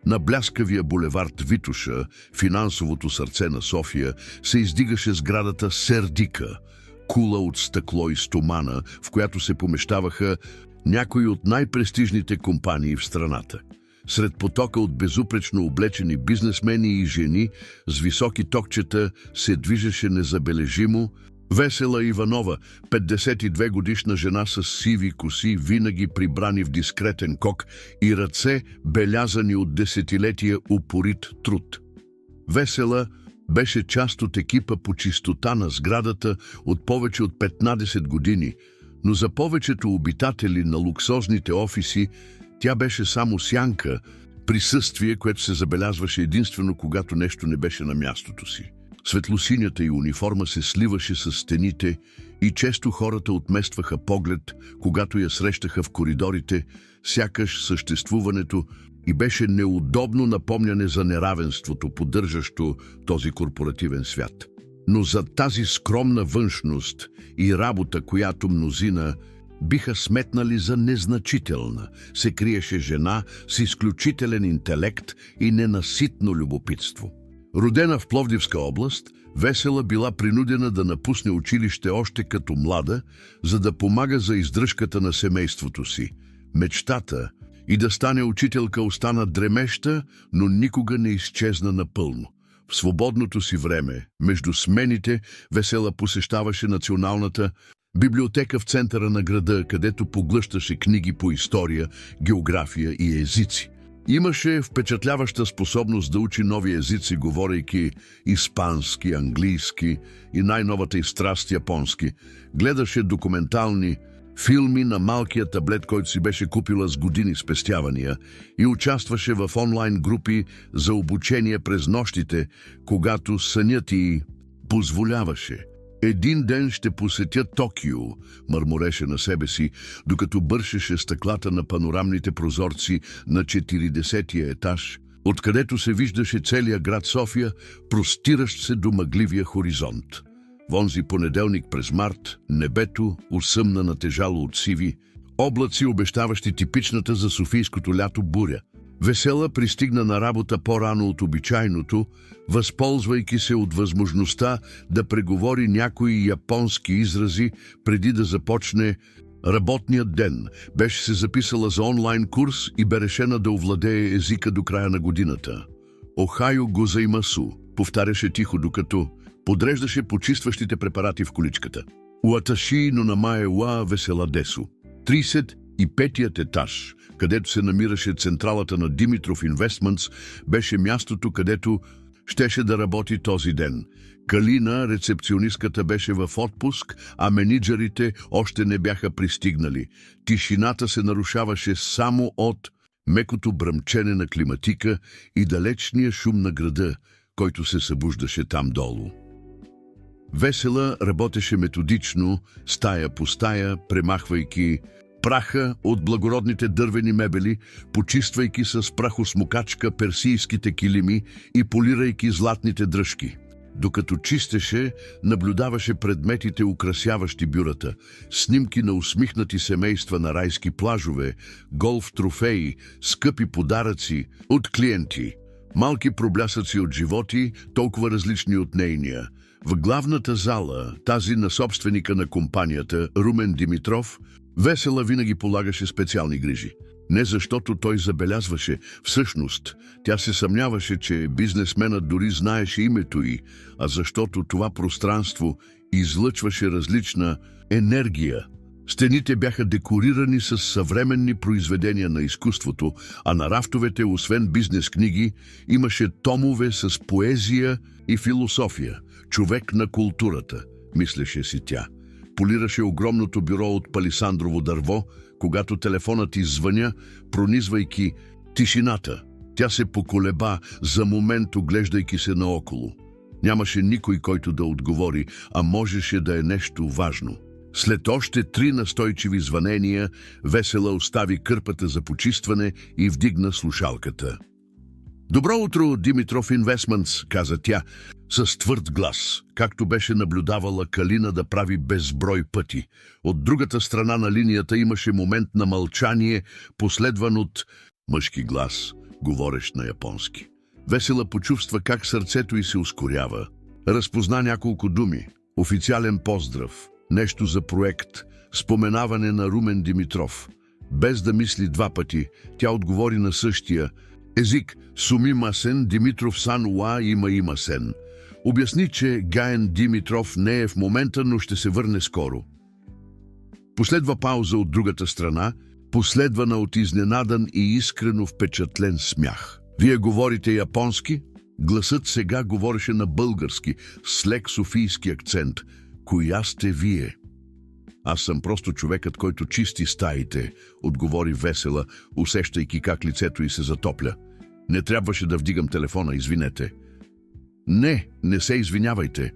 На бляскавия булевард Витоша, финансовото сърце на София, се издигаше сградата Сердика, кула от стъкло и стомана, в която се помещаваха някои от най-престижните компании в страната. Сред потока от безупречно облечени бизнесмени и жени с високи токчета се движеше незабележимо Весела Иванова, 52-годишна жена с сиви коси, винаги прибрани в дискретен кок и ръце, белязани от десетилетия упорит труд. Весела беше част от екипа по чистота на сградата от повече от 15 години, но за повечето обитатели на луксозните офиси тя беше само сянка, присъствие, което се забелязваше единствено когато нещо не беше на мястото си. Светлосинята й униформа се сливаше с стените и често хората отместваха поглед, когато я срещаха в коридорите, сякаш съществуването и беше неудобно напомняне за неравенството, поддържащо този корпоративен свят. Но за тази скромна външност и работа, която мнозина биха сметнали за незначителна, се криеше жена с изключителен интелект и ненаситно любопитство. Родена в Пловдивска област, Весела била принудена да напусне училище още като млада, за да помага за издръжката на семейството си. Мечтата и да стане учителка остана дремеща, но никога не изчезна напълно. В свободното си време, между смените, Весела посещаваше Националната библиотека в центъра на града, където поглъщаше книги по история, география и езици. Имаше впечатляваща способност да учи нови езици, говорейки испански, английски и най-новата й страст японски. Гледаше документални филми на малкия таблет, който си беше купила с години спестявания, и участваше в онлайн групи за обучение през нощите, когато сънят й позволяваше. Един ден ще посетя Токио, мърмореше на себе си, докато бършеше стъклата на панорамните прозорци на 40-тия етаж, откъдето се виждаше целия град София, простиращ се до мъгливия хоризонт. В онзи понеделник през март небето усъмна натежало от сиви облаци, обещаващи типичната за софийското лято буря. Весела пристигна на работа по-рано от обичайното, възползвайки се от възможността да преговори някои японски изрази преди да започне работният ден. Беше се записала за онлайн курс и бе решена да овладее езика до края на годината. Охайо гозаимасу, повтаряше тихо, докато подреждаше почистващите препарати в количката. Уаташи но намае уа Весела десу. 35-тият етаж, където се намираше централата на Димитров Инвестментс, беше мястото, където щеше да работи този ден. Калина, рецепционистката, беше в отпуск, а менеджерите още не бяха пристигнали. Тишината се нарушаваше само от мекото бръмчене на климатика и далечния шум на града, който се събуждаше там долу. Весела работеше методично, стая по стая, премахвайки праха от благородните дървени мебели, почиствайки с прахосмокачка персийските килими и полирайки златните дръжки. Докато чистеше, наблюдаваше предметите, украсяващи бюрата, снимки на усмихнати семейства на райски плажове, голф трофеи, скъпи подаръци от клиенти, малки проблясъци от животи, толкова различни от нейния. В главната зала, тази на собственика на компанията, Румен Димитров, Весела винаги полагаше специални грижи. Не защото той забелязваше, всъщност тя се съмняваше, че бизнесменът дори знаеше името й, а защото това пространство излъчваше различна енергия. Стените бяха декорирани с съвременни произведения на изкуството, а на рафтовете, освен бизнес книги, имаше томове с поезия и философия. Човек на културата, мислеше си тя. Полираше огромното бюро от палисандрово дърво, когато телефонът извъня, пронизвайки тишината. Тя се поколеба за момент, оглеждайки се наоколо. Нямаше никой, който да отговори, а можеше да е нещо важно. След още 3 настойчиви звънения, Весела остави кърпата за почистване и вдигна слушалката. «Добро утро, Димитров Инвестментс», каза тя с твърд глас, както беше наблюдавала Калина да прави безброй пъти. От другата страна на линията имаше момент на мълчание, последван от мъжки глас. говорещ на японски. Весела почувства как сърцето й се ускорява. Разпозна няколко думи. Официален поздрав, нещо за проект, споменаване на Румен Димитров. Без да мисли два пъти, тя отговори на същия език: Сумимасен, Димитров сан уа има сен. Обясни, че Гаен Димитров не е в момента, но ще се върне скоро. Последва пауза от другата страна, последвана от изненадан и искрено впечатлен смях. Вие говорите японски? Гласът сега говореше на български, с лек софийски акцент. Коя сте вие? Аз съм просто човекът, който чисти стаите, отговори Весела, усещайки как лицето й се затопля. Не трябваше да вдигам телефона, извинете. Не се извинявайте.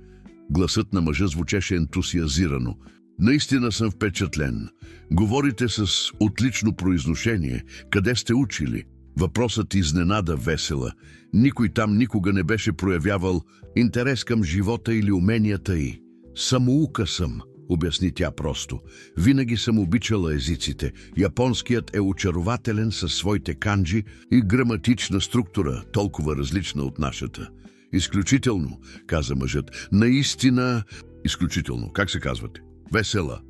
Гласът на мъжа звучеше ентусиазирано. Наистина съм впечатлен. Говорите с отлично произношение. Къде сте учили? Въпросът изненада Весела. Никой там никога не беше проявявал интерес към живота или уменията й. Самоука съм, обясни тя просто. Винаги съм обичала езиците. Японският е очарователен със своите канджи и граматична структура, толкова различна от нашата. Изключително, каза мъжът. Наистина изключително. Как се казвате?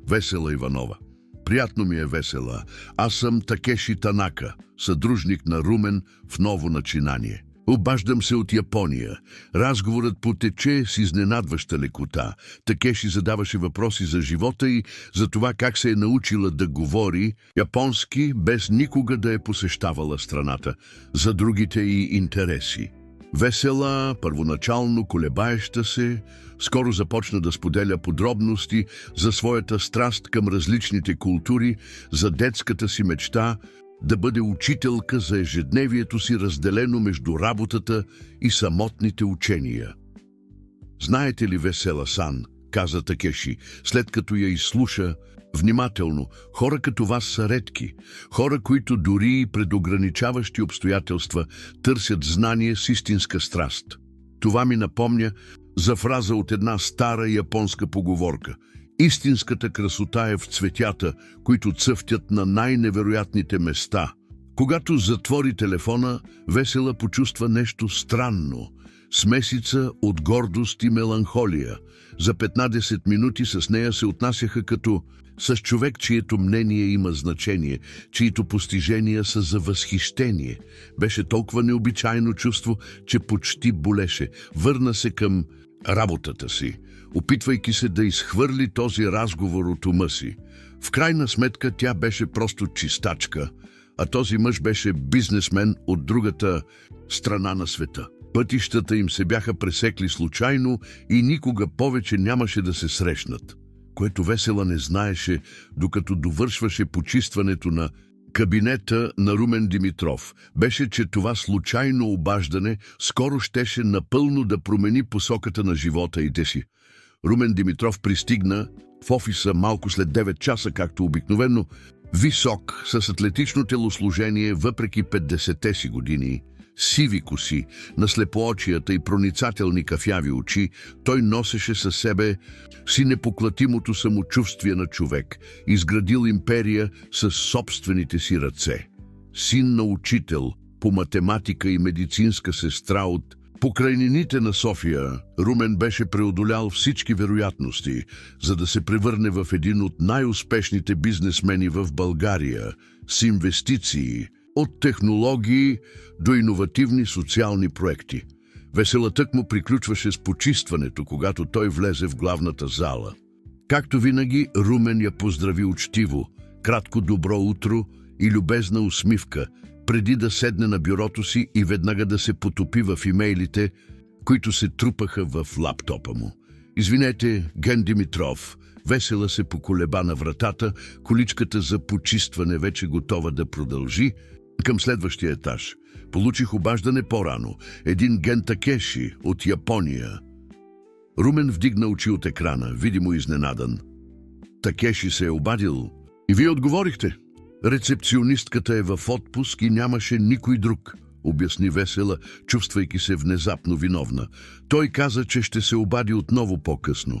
Весела Иванова. Приятно ми е, Весела. Аз съм Такеши Танака, съдружник на Румен в ново начинание. Обаждам се от Япония. Разговорът потече с изненадваща лекота. Такеши задаваше въпроси за живота и за това как се е научила да говори японски, без никога да е посещавала страната, за другите й интереси. Весела, първоначално колебаеща се, скоро започна да споделя подробности за своята страст към различните култури, за детската си мечта да бъде учителка, за ежедневието си разделено между работата и самотните учения. Знаете ли, Весела-сан, каза Такеши, след като я изслуша внимателно, хора като вас са редки, хора, които дори и пред ограничаващи обстоятелства търсят знание с истинска страст. Това ми напомня за фраза от една стара японска поговорка. Истинската красота е в цветята, които цъфтят на най-невероятните места. Когато затвори телефона, Весела почувства нещо странно. Смесица от гордост и меланхолия. За 15 минути с нея се отнасяха като с човек, чието мнение има значение, чието постижения са за възхищение. Беше толкова необичайно чувство, че почти болеше. Върна се към работата си, опитвайки се да изхвърли този разговор от ума си. В крайна сметка тя беше просто чистачка, а този мъж беше бизнесмен от другата страна на света. Пътищата им се бяха пресекли случайно и никога повече нямаше да се срещнат. Което Весела не знаеше, докато довършваше почистването на кабинета на Румен Димитров, беше, че това случайно обаждане скоро щеше напълно да промени посоката на живота и си. Румен Димитров пристигна в офиса малко след 9 часа, както обикновено, висок, с атлетично телосложение, въпреки 50-те си години, сиви коси, на слепоочията и проницателни кафяви очи, той носеше със себе си непоклатимото самочувствие на човек, изградил империя със собствените си ръце. Син на учител по математика и медицинска сестра от покрайнините на София, Румен беше преодолял всички вероятности, за да се превърне в един от най-успешните бизнесмени в България, с инвестиции, от технологии до иновативни социални проекти. Весела тъкмо приключваше с почистването, когато той влезе в главната зала. Както винаги, Румен я поздрави учтиво, кратко добро утро и любезна усмивка, преди да седне на бюрото си и веднага да се потопи в имейлите, които се трупаха в лаптопа му. Извинете, Ген Димитров. Весела се поколеба на вратата, количката за почистване вече готова да продължи към следващия етаж. Получих обаждане по-рано. Един Ген Такеши от Япония. Румен вдигна очи от екрана, видимо изненадан. Такеши се е обадил. И вие отговорихте. Рецепционистката е в отпуск и нямаше никой друг, обясни Весела, чувствайки се внезапно виновна. Той каза, че ще се обади отново по-късно.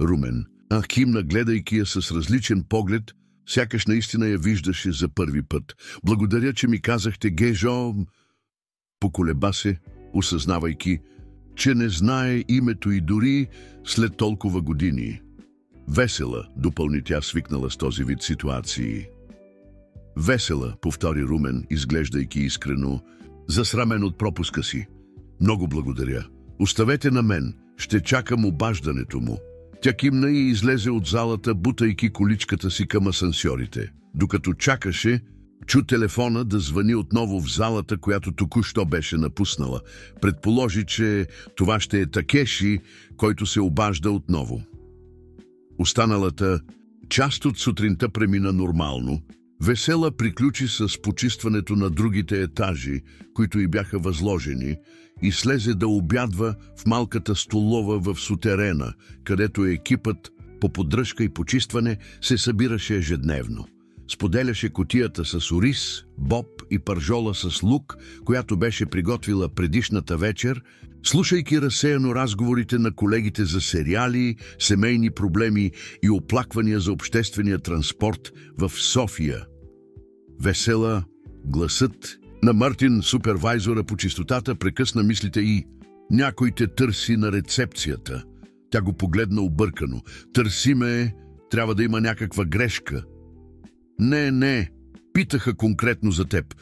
Румен кимна, гледайки я с различен поглед, сякаш наистина я виждаше за първи път. Благодаря, че ми казахте, Гежо. Поколеба се, осъзнавайки, че не знае името и дори след толкова години. Весела, допълни тя, свикнала с този вид ситуации. Весела, повтори Румен, изглеждайки искрено, засрамен от пропуска си. Много благодаря. Оставете на мен, ще чакам обаждането му. Тя кимна и излезе от залата, бутайки количката си към асансьорите. Докато чакаше, чу телефона да звъни отново в залата, която току-що беше напуснала. Предположи, че това ще е Такеши, който се обажда отново. Останалата част от сутринта премина нормално. Весела приключи с почистването на другите етажи, които й бяха възложени, и слезе да обядва в малката столова в сутерена, където екипът по поддръжка и почистване се събираше ежедневно. Споделяше кутията с ориз, боб и пържола с лук, която беше приготвила предишната вечер, слушайки разсеяно разговорите на колегите за сериали, семейни проблеми и оплаквания за обществения транспорт в София. Весела, гласът на Мартин, супервайзора по чистотата, прекъсна мислите й. Някой те търси на рецепцията. Тя го погледна объркано. Търси ме, трябва да има някаква грешка. Не, питаха конкретно за теб.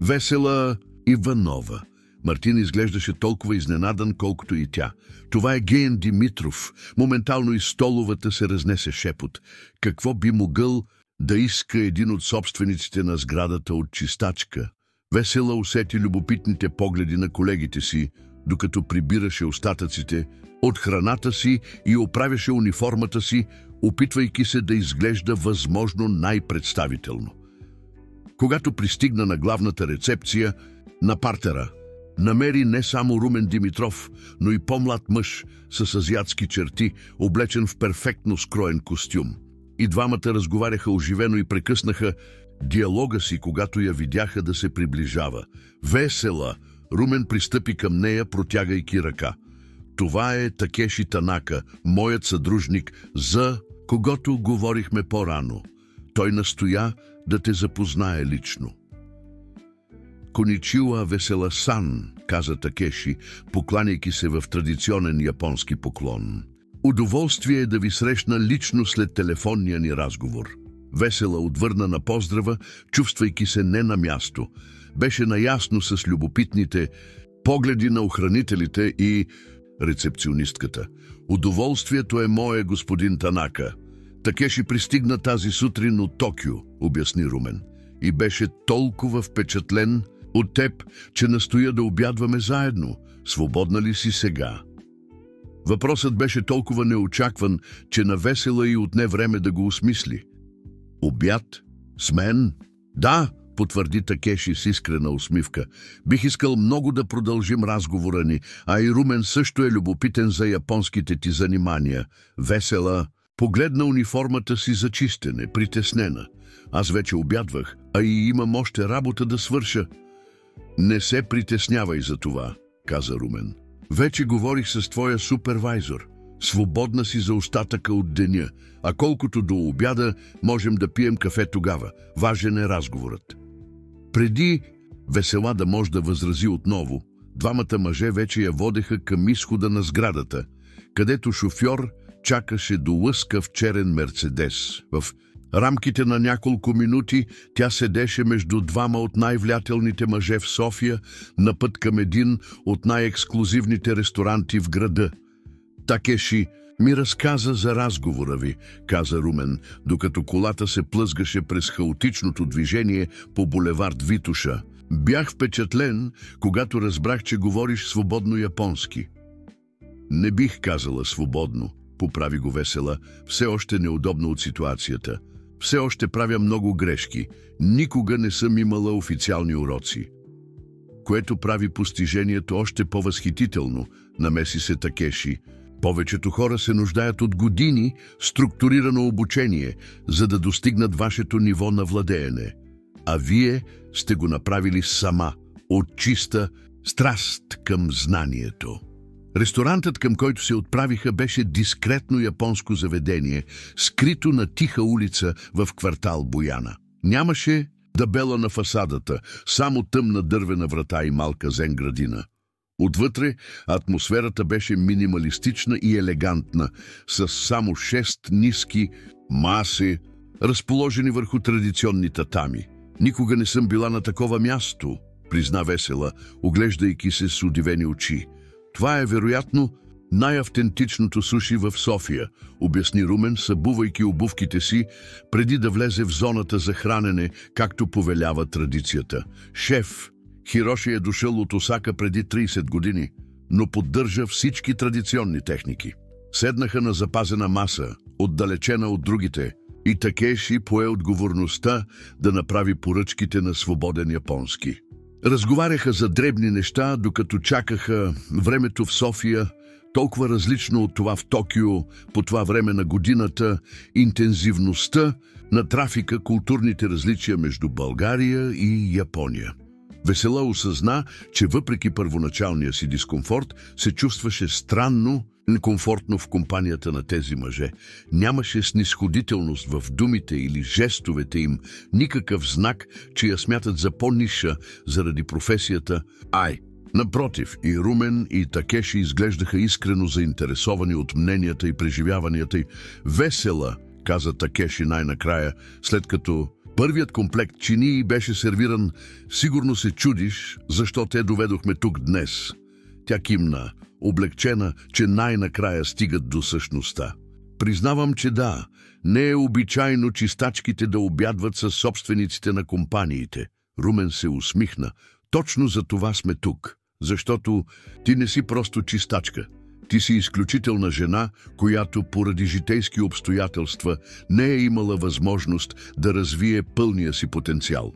Весела Иванова. Мартин изглеждаше толкова изненадан, колкото и тя. Това е Геен Димитров. Моментално из столовата се разнесе шепот. Какво би могъл да иска един от собствениците на сградата от чистачка? Весела усети любопитните погледи на колегите си, докато прибираше остатъците от храната си и оправяше униформата си, опитвайки се да изглежда възможно най-представително. Когато пристигна на главната рецепция, на партера, намери не само Румен Димитров, но и по-млад мъж с азиатски черти, облечен в перфектно скроен костюм. И двамата разговаряха оживено и прекъснаха диалога си, когато я видяха да се приближава. Весела! Румен пристъпи към нея, протягайки ръка. Това е Такеши Танака, моят съдружник, за когото говорихме по-рано. Той настоя да те запознае лично. Коничиуа, Весела-сан, каза Такеши, покланяйки се в традиционен японски поклон. Удоволствие е да ви срещна лично след телефонния ни разговор. Весела отвърна на поздрава, чувствайки се не на място. Беше наясно с любопитните погледи на охранителите и рецепционистката. Удоволствието е мое, господин Танака. Такеши пристигна тази сутрин от Токио, обясни Румен, и беше толкова впечатлен от теб, че настоя да обядваме заедно. Свободна ли си сега? Въпросът беше толкова неочакван, че на Весела и отне време да го осмисли. Обяд? С мен? Да, потвърди Такеши с искрена усмивка. Бих искал много да продължим разговора ни, а и Румен също е любопитен за японските ти занимания. Весела погледна униформата си за чистене, притеснена. Аз вече обядвах, а и имам още работа да свърша. Не се притеснявай за това, каза Румен. Вече говорих с твоя супервайзор. Свободна си за остатъка от деня, а колкото до обяда, можем да пием кафе тогава. Важен е разговорът. Преди Весела да може да възрази отново, двамата мъже вече я водеха към изхода на сградата, където шофьор чакаше до лъскав черен Мерцедес. В рамките на няколко минути тя седеше между двама от най-влиятелните мъже в София, на път към един от най-ексклузивните ресторанти в града. Такеши ми разказа за разговора ви, каза Румен, докато колата се плъзгаше през хаотичното движение по булевард Витуша. Бях впечатлен, когато разбрах, че говориш свободно японски. Не бих казала свободно, поправи го Весела, все още неудобно от ситуацията. Все още правя много грешки. Никога не съм имала официални уроци. Което прави постижението още по-възхитително, намеси се Такеши. Повечето хора се нуждаят от години структурирано обучение, за да достигнат вашето ниво на владеене. А вие сте го направили сама, от чиста страст към знанието. Ресторантът, към който се отправиха, беше дискретно японско заведение, скрито на тиха улица в квартал Бояна. Нямаше Дабела на фасадата, само тъмна дървена врата и малка зен градина. Отвътре атмосферата беше минималистична и елегантна, с само 6 ниски маси, разположени върху традиционни татами. Никога не съм била на такова място, призна Весела, оглеждайки се с удивени очи. Това е вероятно най-автентичното суши в София, обясни Румен, събувайки обувките си, преди да влезе в зоната за хранене, както повелява традицията. Шеф Хироши е дошъл от Осака преди 30 години, но поддържа всички традиционни техники. Седнаха на запазена маса, отдалечена от другите, и Такеши пое отговорността да направи поръчките на свободен японски. Разговаряха за дребни неща, докато чакаха времето в София, толкова различно от това в Токио, по това време на годината, интензивността на трафика, културните различия между България и Япония. Весела осъзна, че въпреки първоначалния си дискомфорт, се чувстваше странно, некомфортно в компанията на тези мъже. Нямаше снисходителност в думите или жестовете им, никакъв знак, че я смятат за по-ниша заради професията. Напротив, и Румен, и Такеши изглеждаха искрено заинтересовани от мненията и преживяванията й. Весела, каза Такеши най-накрая, след като първият комплект чинии беше сервиран. Сигурно се чудиш, защо те доведохме тук днес. Тя кимна, облегчена, че най-накрая стигат до същността. Признавам, че да, не е обичайно чистачките да обядват със собствениците на компаниите. Румен се усмихна. Точно за това сме тук, защото ти не си просто чистачка. Ти си изключителна жена, която поради житейски обстоятелства не е имала възможност да развие пълния си потенциал.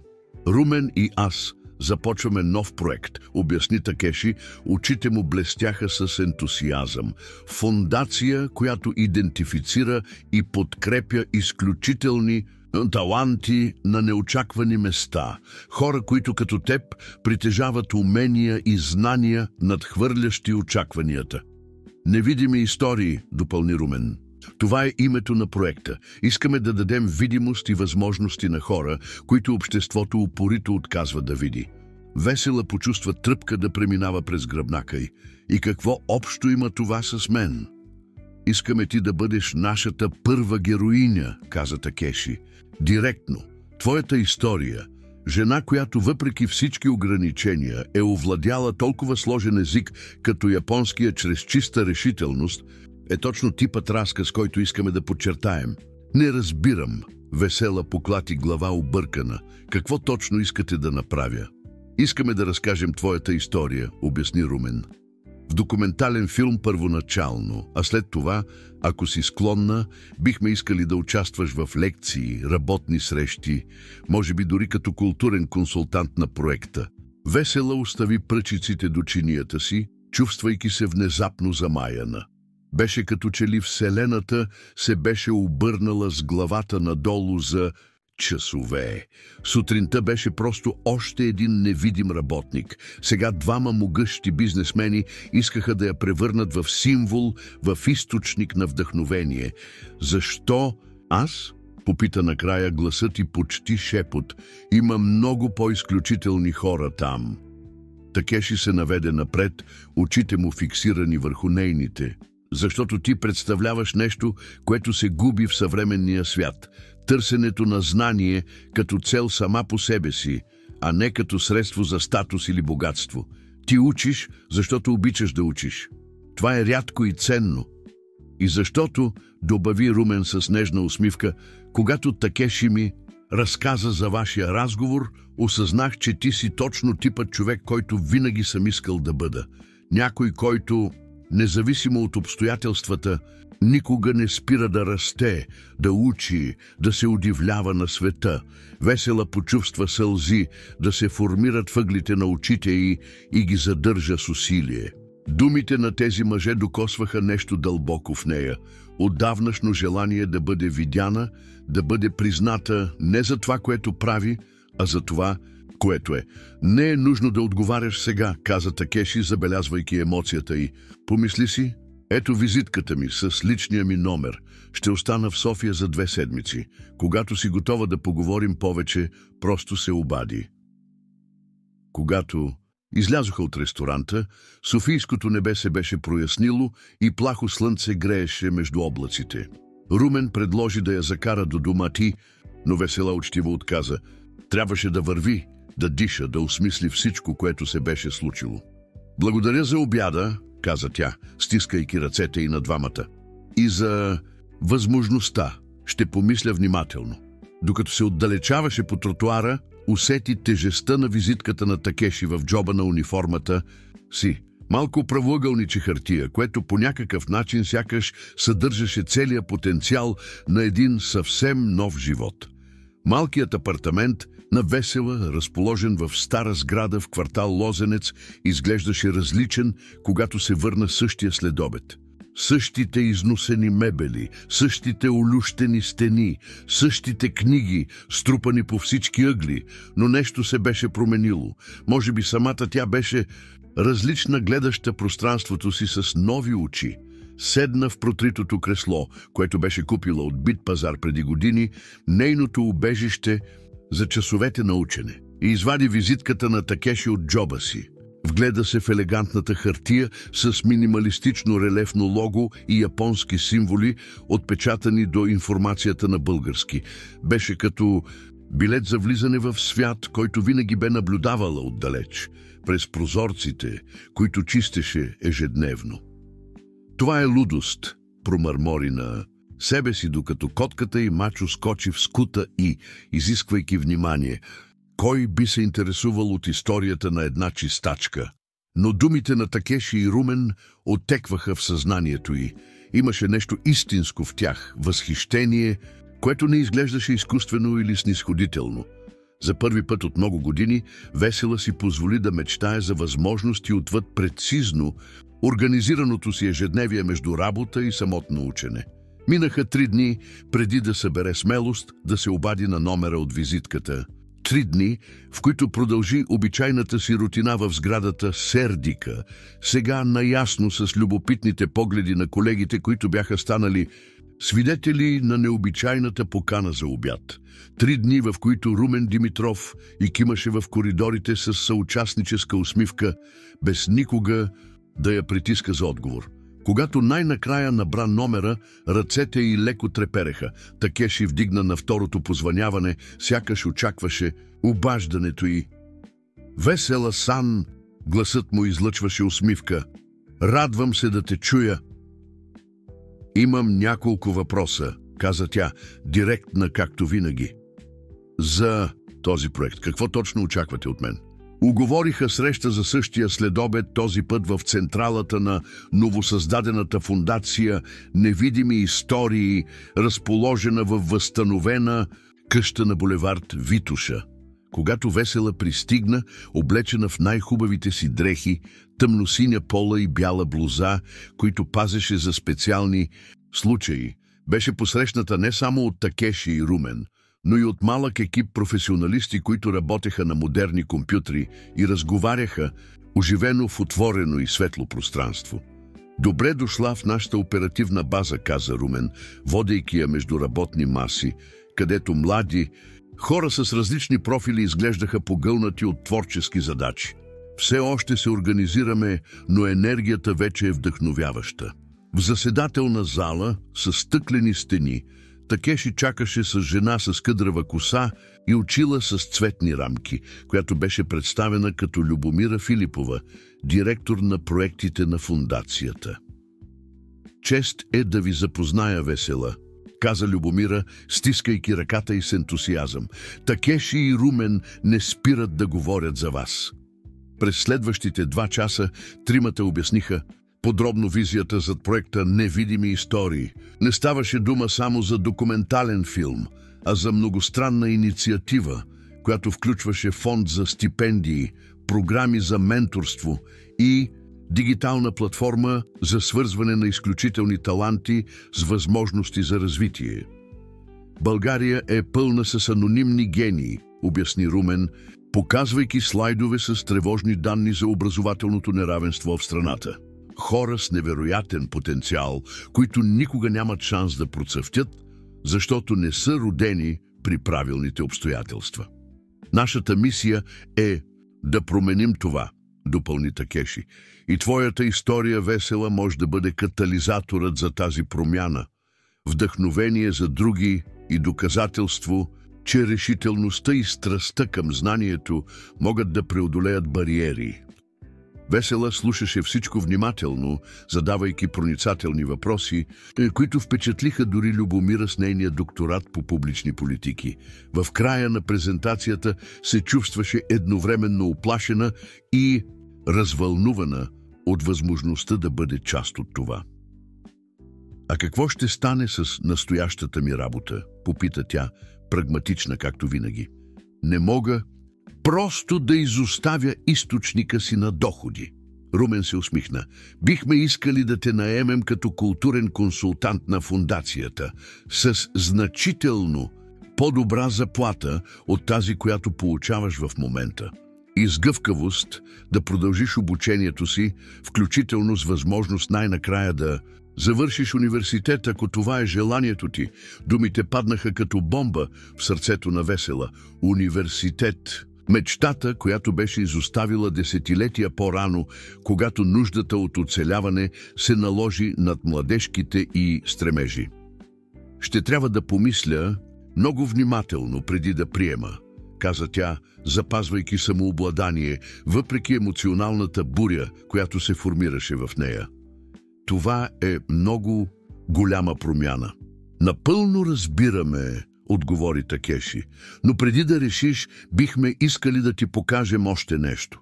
Румен и аз започваме нов проект, обясни Такеши, очите му блестяха с ентусиазъм. Фондация, която идентифицира и подкрепя изключителни таланти на неочаквани места. Хора, които като теб притежават умения и знания, надхвърлящи очакванията. Невидими истории, допълни Румен. Това е името на проекта. Искаме да дадем видимост и възможности на хора, които обществото упорито отказва да види. Весела почувства тръпка да преминава през гръбнака й. И какво общо има това с мен? Искаме ти да бъдеш нашата първа героиня, каза Такеши. Директно. Твоята история. Жена, която въпреки всички ограничения е овладяла толкова сложен език, като японския чрез чиста решителност, е точно типът разказ, който искаме да подчертаем. Не разбирам. Весела поклати глава объркана. Какво точно искате да направя? Искаме да разкажем твоята история, обясни Румен. В документален филм първоначално, а след това, ако си склонна, бихме искали да участваш в лекции, работни срещи, може би дори като културен консултант на проекта. Весела остави пръчиците до чинията си, чувствайки се внезапно замаяна. Беше като че ли Вселената се беше обърнала с главата надолу за часове. Сутринта беше просто още един невидим работник. Сега двама могъщи бизнесмени искаха да я превърнат в символ, в източник на вдъхновение. Защо аз? Попита накрая, гласът и почти шепот. Има много по-изключителни хора там. Такеши се наведе напред, очите му фиксирани върху нейните. Защото ти представляваш нещо, което се губи в съвременния свят. Търсенето на знание като цел сама по себе си, а не като средство за статус или богатство. Ти учиш, защото обичаш да учиш. Това е рядко и ценно. И защото, добави Румен с нежна усмивка, когато Такеши ми разказа за вашия разговор, осъзнах, че ти си точно типът човек, който винаги съм искал да бъда. Някой, който, независимо от обстоятелствата, никога не спира да расте, да учи, да се удивлява на света. Весела почувства сълзи да се формират въглите на очите и ги задържа с усилие. Думите на тези мъже докосваха нещо дълбоко в нея. Отдавнашно желание да бъде видяна, да бъде призната не за това, което прави, а за това, което е. Не е нужно да отговаряш сега, каза Такеши, забелязвайки емоцията й. Помисли си, Ето визитката ми с личния ми номер. Ще остана в София за 2 седмици. Когато си готова да поговорим повече, просто се обади. Когато излязоха от ресторанта, софийското небе се беше прояснило и плахо слънце грееше между облаците. Румен предложи да я закара до дома ти, но Весела учтиво отказа. Трябваше да върви, да диша, да осмисли всичко, което се беше случило. Благодаря за обяда, каза тя, стискайки ръцете и на двамата. И за възможността. Ще помисля внимателно. Докато се отдалечаваше по тротуара, усети тежестта на визитката на Такеши в джоба на униформата си. Малко правоъгълниче хартия, което по някакъв начин сякаш съдържаше целия потенциал на един съвсем нов живот. Малкият апартамент на Весела, разположен в стара сграда в квартал Лозенец, изглеждаше различен, когато се върна същия следобед. Същите износени мебели, същите олющени стени, същите книги, струпани по всички ъгли, но нещо се беше променило. Може би самата тя беше различна, гледаща пространството си с нови очи. Седна в протритото кресло, което беше купила от Бит пазар преди години, нейното убежище за часовете на учене, и извади визитката на Такеши от джоба си. Вгледа се в елегантната хартия с минималистично релефно лого и японски символи, отпечатани до информацията на български. Беше като билет за влизане в свят, който винаги бе наблюдавала отдалеч, през прозорците, които чистеше ежедневно. Това е лудост, промърмори на себе си, докато котката и мачо скочи в скута и, изисквайки внимание, кой би се интересувал от историята на една чистачка? Но думите на Такеши и Румен оттекваха в съзнанието й. Имаше нещо истинско в тях, възхищение, което не изглеждаше изкуствено или снисходително. За първи път от много години Весела си позволи да мечтае за възможности отвъд прецизно организираното си ежедневие между работа и самотно учене. Минаха 3 дни преди да събере смелост да се обади на номера от визитката. 3 дни, в които продължи обичайната си рутина в сградата Сердика, сега наясно с любопитните погледи на колегите, които бяха станали свидетели на необичайната покана за обяд. 3 дни, в които Румен Димитров и кимаше в коридорите с съучастническа усмивка, без никога да я притиска за отговор. Когато най-накрая набра номера, ръцете й леко трепереха. Такеши вдигна на второто позвъняване, сякаш очакваше обаждането й. Весела-сан, гласът му излъчваше усмивка. Радвам се да те чуя. Имам няколко въпроса, каза тя, директна както винаги. За този проект, какво точно очаквате от мен? Уговориха среща за същия следобед, този път в централата на новосъздадената фондация Невидими истории, разположена във възстановена къща на булевард Витоша. Когато Весела пристигна, облечена в най-хубавите си дрехи, тъмносиня пола и бяла блуза, които пазеше за специални случаи, беше посрещната не само от Такеши и Румен, но и от малък екип професионалисти, които работеха на модерни компютри и разговаряха оживено в отворено и светло пространство. Добре дошла в нашата оперативна база, каза Румен, водейки я между работни маси, където млади хора с различни профили изглеждаха погълнати от творчески задачи. Все още се организираме, но енергията вече е вдъхновяваща. В заседателна зала с стъклени стени Такеши чакаше с жена с къдрава коса и очила с цветни рамки, която беше представена като Любомира Филипова, директор на проектите на фондацията. Чест е да ви запозная, Весела, каза Любомира, стискайки ръката й с ентусиазъм. Такеши и Румен не спират да говорят за вас. През следващите 2 часа тримата обясниха подробно визията зад проекта Невидими истории. Не ставаше дума само за документален филм, а за многостранна инициатива, която включваше фонд за стипендии, програми за менторство и дигитална платформа за свързване на изключителни таланти с възможности за развитие. България е пълна с анонимни гении, обясни Румен, показвайки слайдове с тревожни данни за образователното неравенство в страната. хора с невероятен потенциал, които никога нямат шанс да процъфтят, защото не са родени при правилните обстоятелства. Нашата мисия е да променим това, допълни Такеши. И твоята история, Весела, може да бъде катализаторът за тази промяна, вдъхновение за други и доказателство, че решителността и страстта към знанието могат да преодолеят бариери. Весела слушаше всичко внимателно, задавайки проницателни въпроси, които впечатлиха дори Любомира с нейния докторат по публични политики. В края на презентацията се чувстваше едновременно уплашена и развълнувана от възможността да бъде част от това. «А какво ще стане с настоящата ми работа?» попита тя, прагматична както винаги. «Не мога просто да изоставя източника си на доходи». Румен се усмихна. «Бихме искали да те наемем като културен консултант на фондацията с значително по-добра заплата от тази, която получаваш в момента. И с гъвкавост да продължиш обучението си, включително с възможност най-накрая да завършиш университет, ако това е желанието ти». Думите паднаха като бомба в сърцето на Весела. Университет. Мечтата, която беше изоставила десетилетия по-рано, когато нуждата от оцеляване се наложи над младежките и стремежи. «Ще трябва да помисля много внимателно преди да приема», каза тя, запазвайки самообладание, въпреки емоционалната буря, която се формираше в нея. «Това е много голяма промяна». «Напълно разбираме», отговори Такеши, «но преди да решиш, бихме искали да ти покажем още нещо».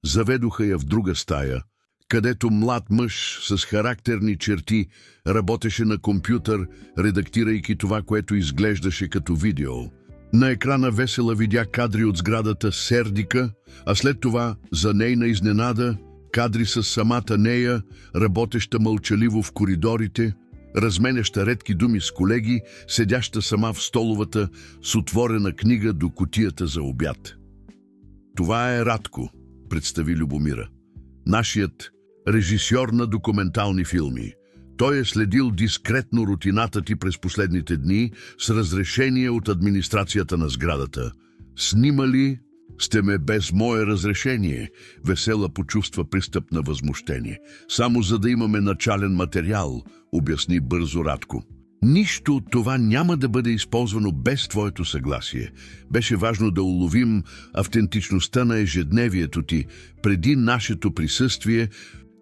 Заведоха я в друга стая, където млад мъж с характерни черти работеше на компютър, редактирайки това, което изглеждаше като видео. На екрана Весела видя кадри от сградата Сердика, а след това, за нейна изненада, кадри с самата нея, работеща мълчаливо в коридорите, разменяща редки думи с колеги, седяща сама в столовата с отворена книга до кутията за обяд. «Това е Радко», представи Любомира. «Нашият режисьор на документални филми. Той е следил дискретно рутината ти през последните дни с разрешение от администрацията на сградата. Снимали сте ме без мое разрешение», Весела почувства пристъп на възмущение. «Само за да имаме начален материал», обясни бързо Радко. «Нищо от това няма да бъде използвано без твоето съгласие. Беше важно да уловим автентичността на ежедневието ти, преди нашето присъствие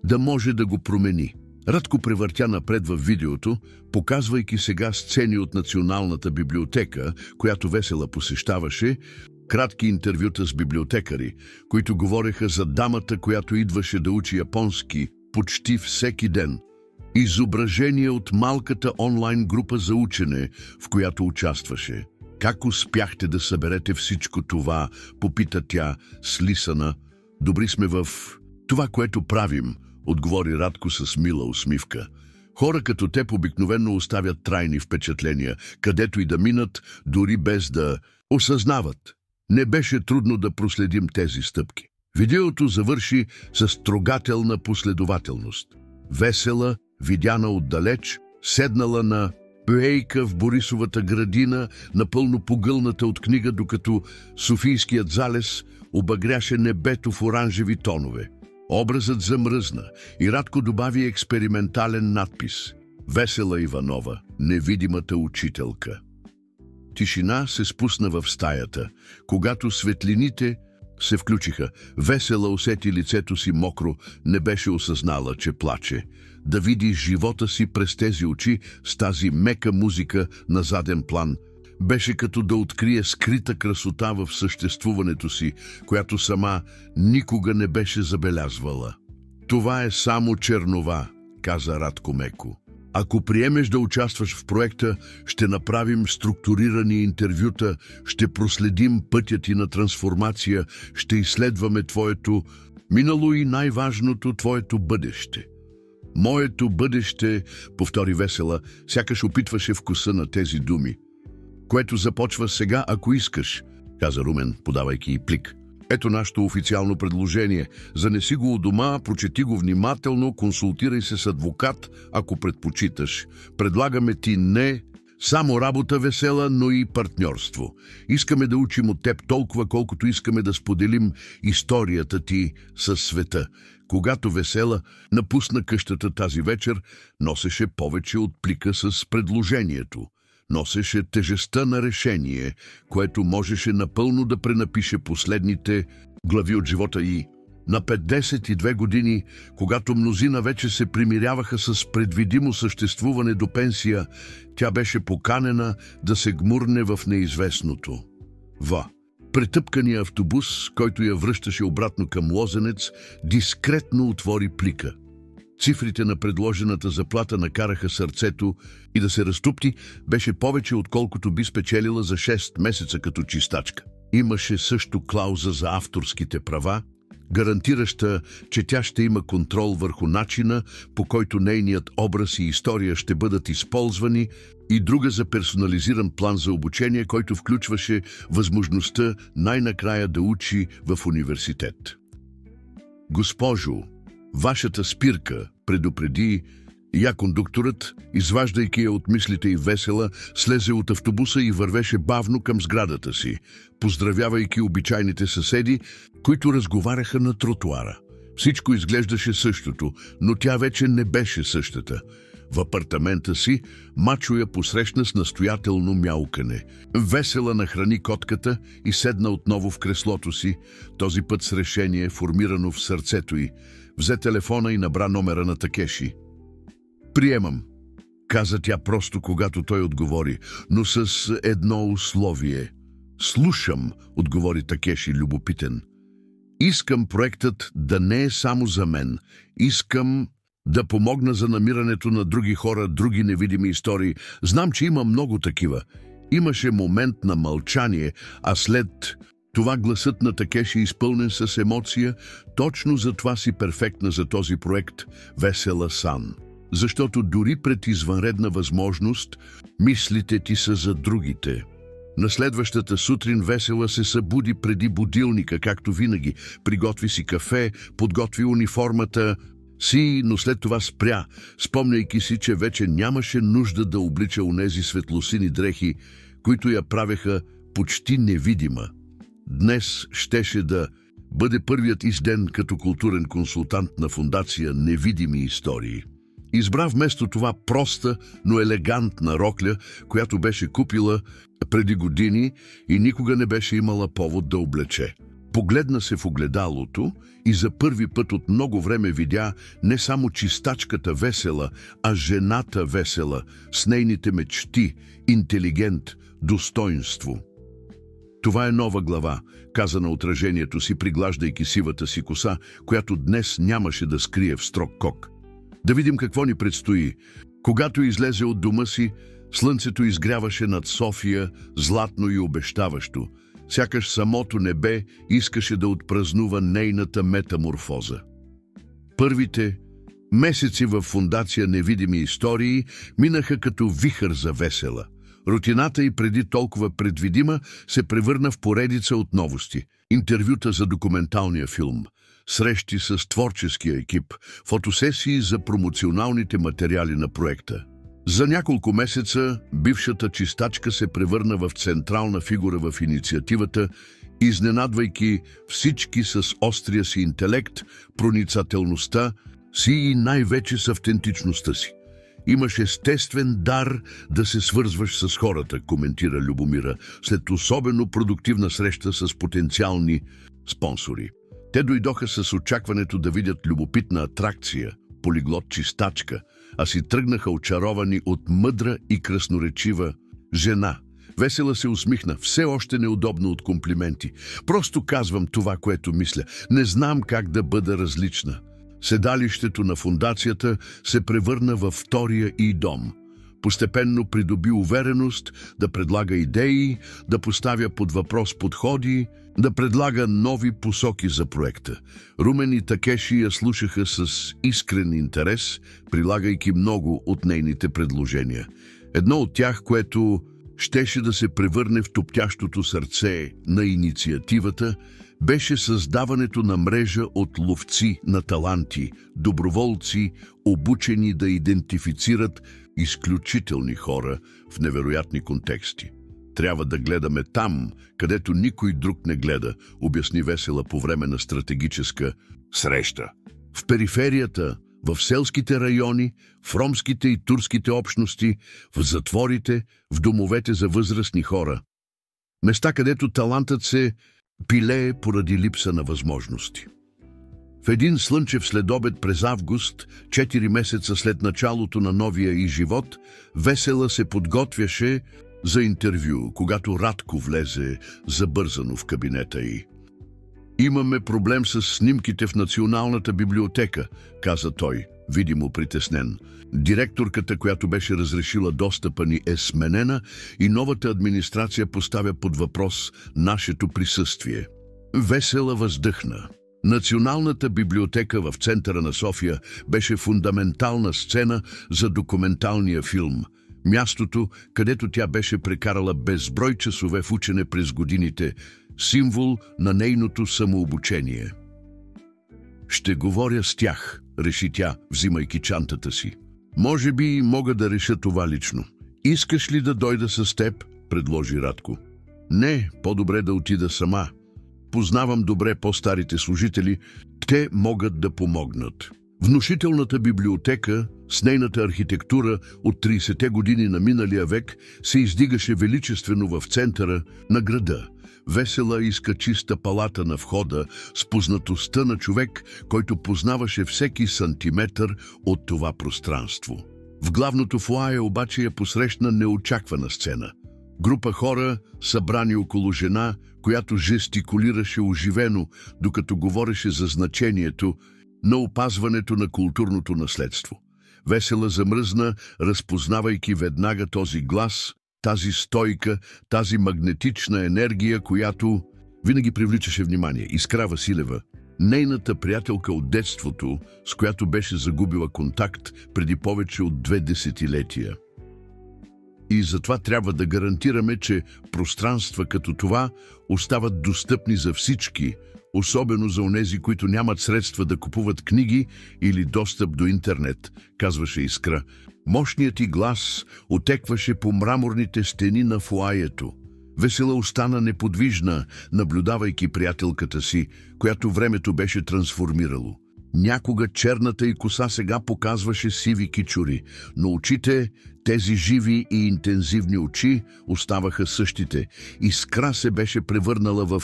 да може да го промени». Радко превъртя напред във видеото, показвайки сега сцени от Националната библиотека, която Весела посещаваше, кратки интервюта с библиотекари, които говореха за дамата, която идваше да учи японски почти всеки ден. Изображение от малката онлайн група за учене, в която участваше. «Как успяхте да съберете всичко това?» попита тя, слисана. «Добри сме в това, което правим», отговори Радко с мила усмивка. «Хора като теб обикновено оставят трайни впечатления, където и да минат, дори без да осъзнават. Не беше трудно да проследим тези стъпки». Видеото завърши с трогателна последователност. Весела, видяна отдалеч, седнала на пейка в Борисовата градина, напълно погълната от книга, докато Софийският залез обагряше небето в оранжеви тонове. Образът замръзна и Радко добави експериментален надпис: «Весела Иванова, невидимата учителка». Тишина се спусна в стаята. Когато светлините се включиха, Весела усети лицето си мокро, не беше осъзнала, че плаче. Да види живота си през тези очи с тази мека музика на заден план беше като да открие скрита красота в съществуването си, която сама никога не беше забелязвала. «Това е само чернова», каза Радко меко. «Ако приемеш да участваш в проекта, ще направим структурирани интервюта, ще проследим пътя ти на трансформация, ще изследваме твоето минало и най-важното твоето бъдеще». «Моето бъдеще», повтори Весела, сякаш опитваше вкуса на тези думи. «Което започва сега, ако искаш», каза Румен, подавайки и плик. Ето нашето официално предложение. Занеси го у дома, прочети го внимателно, консултирай се с адвокат, ако предпочиташ. Предлагаме ти не само работа весела, но и партньорство. Искаме да учим от теб толкова, колкото искаме да споделим историята ти със света. Когато Весела напусна къщата тази вечер, носеше повече от плика с предложението. Носеше тежестта на решение, което можеше напълно да пренапише последните глави от живота й. На 52 години, когато мнозина вече се примиряваха с предвидимо съществуване до пенсия, тя беше поканена да се гмурне в неизвестното. Претъпкания автобус, който я връщаше обратно към Лозенец, дискретно отвори плика. Цифрите на предложената заплата накараха сърцето и да се разтупти беше повече, отколкото би спечелила за 6 месеца като чистачка. Имаше също клауза за авторските права, гарантираща, че тя ще има контрол върху начина, по който нейният образ и история ще бъдат използвани, и друга за персонализиран план за обучение, който включваше възможността най-накрая да учи в университет. „Госпожо, вашата спирка“, предупреди я кондукторът, изваждайки я от мислите й. Весела слезе от автобуса и вървеше бавно към сградата си, поздравявайки обичайните съседи, които разговаряха на тротуара. Всичко изглеждаше същото, но тя вече не беше същата. В апартамента си Мачо я посрещна с настоятелно мяукане. Весела нахрани котката и седна отново в креслото си, този път с решение, формирано в сърцето й. Взе телефона и набра номера на Такеши. „Приемам“, каза тя просто, когато той отговори, но с едно условие. „Слушам“, отговори Такеши любопитен. „Искам проектът да не е само за мен. Искам да помогна за намирането на други хора, други невидими истории. Знам, че има много такива.“ Имаше момент на мълчание, а след това гласът на Такеши, изпълнен с емоция: „Точно за това си перфектна за този проект, Весела-сан. Защото дори пред извънредна възможност, мислите ти са за другите.“ На следващата сутрин Весела се събуди преди будилника, както винаги. Приготви си кафе, подготви униформата си, но след това спря, спомняйки си, че вече нямаше нужда да облича онези светлосини дрехи, които я правеха почти невидима. Днес щеше да бъде първият изден като културен консултант на фондация „Невидими истории“. Избра вместо това проста, но елегантна рокля, която беше купила преди години и никога не беше имала повод да облече. Погледна се в огледалото и за първи път от много време видя не само чистачката Весела, а жената Весела с нейните мечти, интелигент, достоинство. „Това е нова глава“, каза на отражението си, приглаждайки сивата си коса, която днес нямаше да скрие в строг кок. „Да видим какво ни предстои.“ Когато излезе от дома си, слънцето изгряваше над София златно и обещаващо. Сякаш самото небе искаше да отпразнува нейната метаморфоза. Първите месеци в фондация „Невидими истории“ минаха като вихър за Весела. Рутината й, преди толкова предвидима, се превърна в поредица от новости. Интервюта за документалния филм, срещи с творческия екип, фотосесии за промоционалните материали на проекта. За няколко месеца бившата чистачка се превърна в централна фигура в инициативата, изненадвайки всички с острия си интелект, проницателността си и най-вече с автентичността си. „Имаш естествен дар да се свързваш с хората“, коментира Любомира, след особено продуктивна среща с потенциални спонсори. Те дойдоха с очакването да видят любопитна атракция, полиглот чистачка, а си тръгнаха очаровани от мъдра и красноречива жена. Весела се усмихна, все още неудобно от комплименти. „Просто казвам това, което мисля. Не знам как да бъда различна.“ Седалището на фондацията се превърна във втория й дом. Постепенно придоби увереност да предлага идеи, да поставя под въпрос подходи, да предлага нови посоки за проекта. Румен и Такеши я слушаха с искрен интерес, прилагайки много от нейните предложения. Едно от тях, което щеше да се превърне в топтящото сърце на инициативата, беше създаването на мрежа от ловци на таланти, доброволци, обучени да идентифицират изключителни хора в невероятни контексти. Трябва да гледаме там, където никой друг не гледа, обясни Весела по време на стратегическа среща. В периферията, в селските райони, в ромските и турските общности, в затворите, в домовете за възрастни хора. Места, където талантът се пилее поради липса на възможности. В един слънчев следобед през август, 4 месеца след началото на новия й живот, Весела се подготвяше за интервю, когато Радко влезе забързано в кабинета й. «Имаме проблем с снимките в Националната библиотека», каза той, видимо притеснен. Директорката, която беше разрешила достъпа ни, е сменена и новата администрация поставя под въпрос нашето присъствие. Весела въздъхна. Националната библиотека в центъра на София беше фундаментална сцена за документалния филм. Мястото, където тя беше прекарала безброй часове в учене през годините, символ на нейното самообучение. «Ще говоря с тях», реши тя, взимайки чантата си. «Може би мога да реша това лично. Искаш ли да дойда с теб?» предложи Радко. «Не, по-добре да отида сама. Познавам добре по-старите служители, те могат да помогнат». Внушителната библиотека с нейната архитектура от 30-те години на миналия век се издигаше величествено в центъра на града. Весела изкачи стъпалата на входа с познатостта на човек, който познаваше всеки сантиметър от това пространство. В главното фоае обаче я посрещна неочаквана сцена. Група хора, събрани около жена, която жестикулираше оживено, докато говореше за значението на опазването на културното наследство. Весела замръзна, разпознавайки веднага този глас, тази стойка, тази магнетична енергия, която винаги привличаше внимание. Искра Василева, нейната приятелка от детството, с която беше загубила контакт преди повече от 2 десетилетия. И затова трябва да гарантираме, че пространства като това остават достъпни за всички, особено за онези, които нямат средства да купуват книги или достъп до интернет, казваше Искра. Мощният й глас отекваше по мраморните стени на фоаето. Весела остана неподвижна, наблюдавайки приятелката си, която времето беше трансформирало. Някога черната й коса сега показваше сиви кичури, но очите, тези живи и интензивни очи, оставаха същите. Искра се беше превърнала в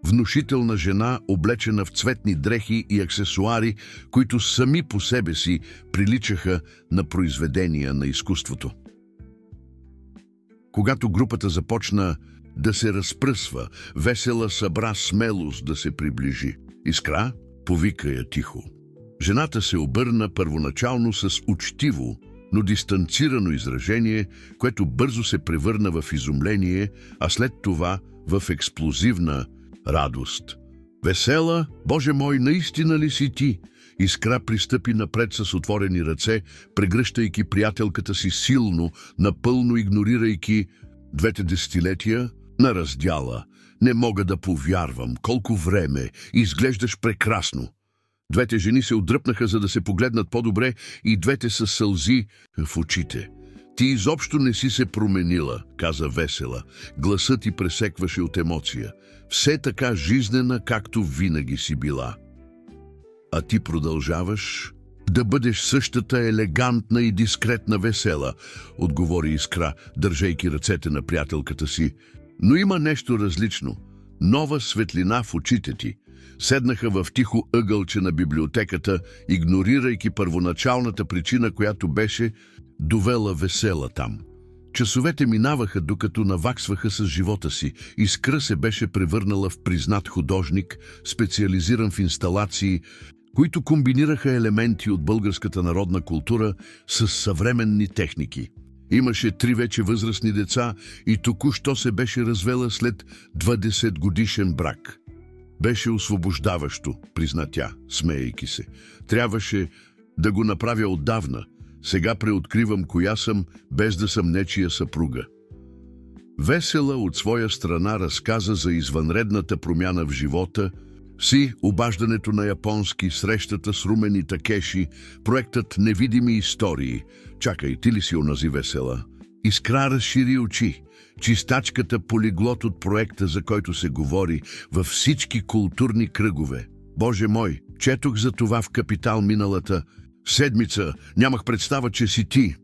внушителна жена, облечена в цветни дрехи и аксесуари, които сами по себе си приличаха на произведения на изкуството. Когато групата започна да се разпръсва, Весела събра смелост да се приближи. «Искра?» повика я тихо. Жената се обърна първоначално с учтиво, но дистанцирано изражение, което бързо се превърна в изумление, а след това в експлозивна радост. «Весела, Боже мой, наистина ли си ти?» Искра пристъпи напред с отворени ръце, прегръщайки приятелката си силно, напълно игнорирайки 2 десетилетия на раздяла. «Не мога да повярвам, колко време! Изглеждаш прекрасно!» Двете жени се отдръпнаха, за да се погледнат по-добре, и двете са сълзи в очите. «Ти изобщо не си се променила», каза Весела. Гласът ти пресекваше от емоция. «Все така жизнена, както винаги си била». «А ти продължаваш да бъдеш същата елегантна и дискретна Весела», отговори Искра, държейки ръцете на приятелката си. «Но има нещо различно. Нова светлина в очите ти». Седнаха в тихо ъгълче на библиотеката, игнорирайки първоначалната причина, която беше довела Весела там. Часовете минаваха, докато наваксваха с живота си. Искра се беше превърнала в признат художник, специализиран в инсталации, които комбинираха елементи от българската народна култура с съвременни техники. Имаше 3 вече възрастни деца и току-що се беше развела след 20-годишен брак. Беше освобождаващо, призна тя, смеейки се. Трябваше да го направя отдавна. Сега преоткривам коя съм, без да съм нечия съпруга. Весела от своя страна разказа за извънредната промяна в живота си, обаждането на японски, срещата с Румен и Такеши, проектът «Невидими истории». Чакай, ти ли си онази Весела? Искра разшири очи. Чистачката полиглот от проекта, за който се говори във всички културни кръгове. Боже мой, четох за това в Капитал миналата седмица. Нямах представа, че си ти.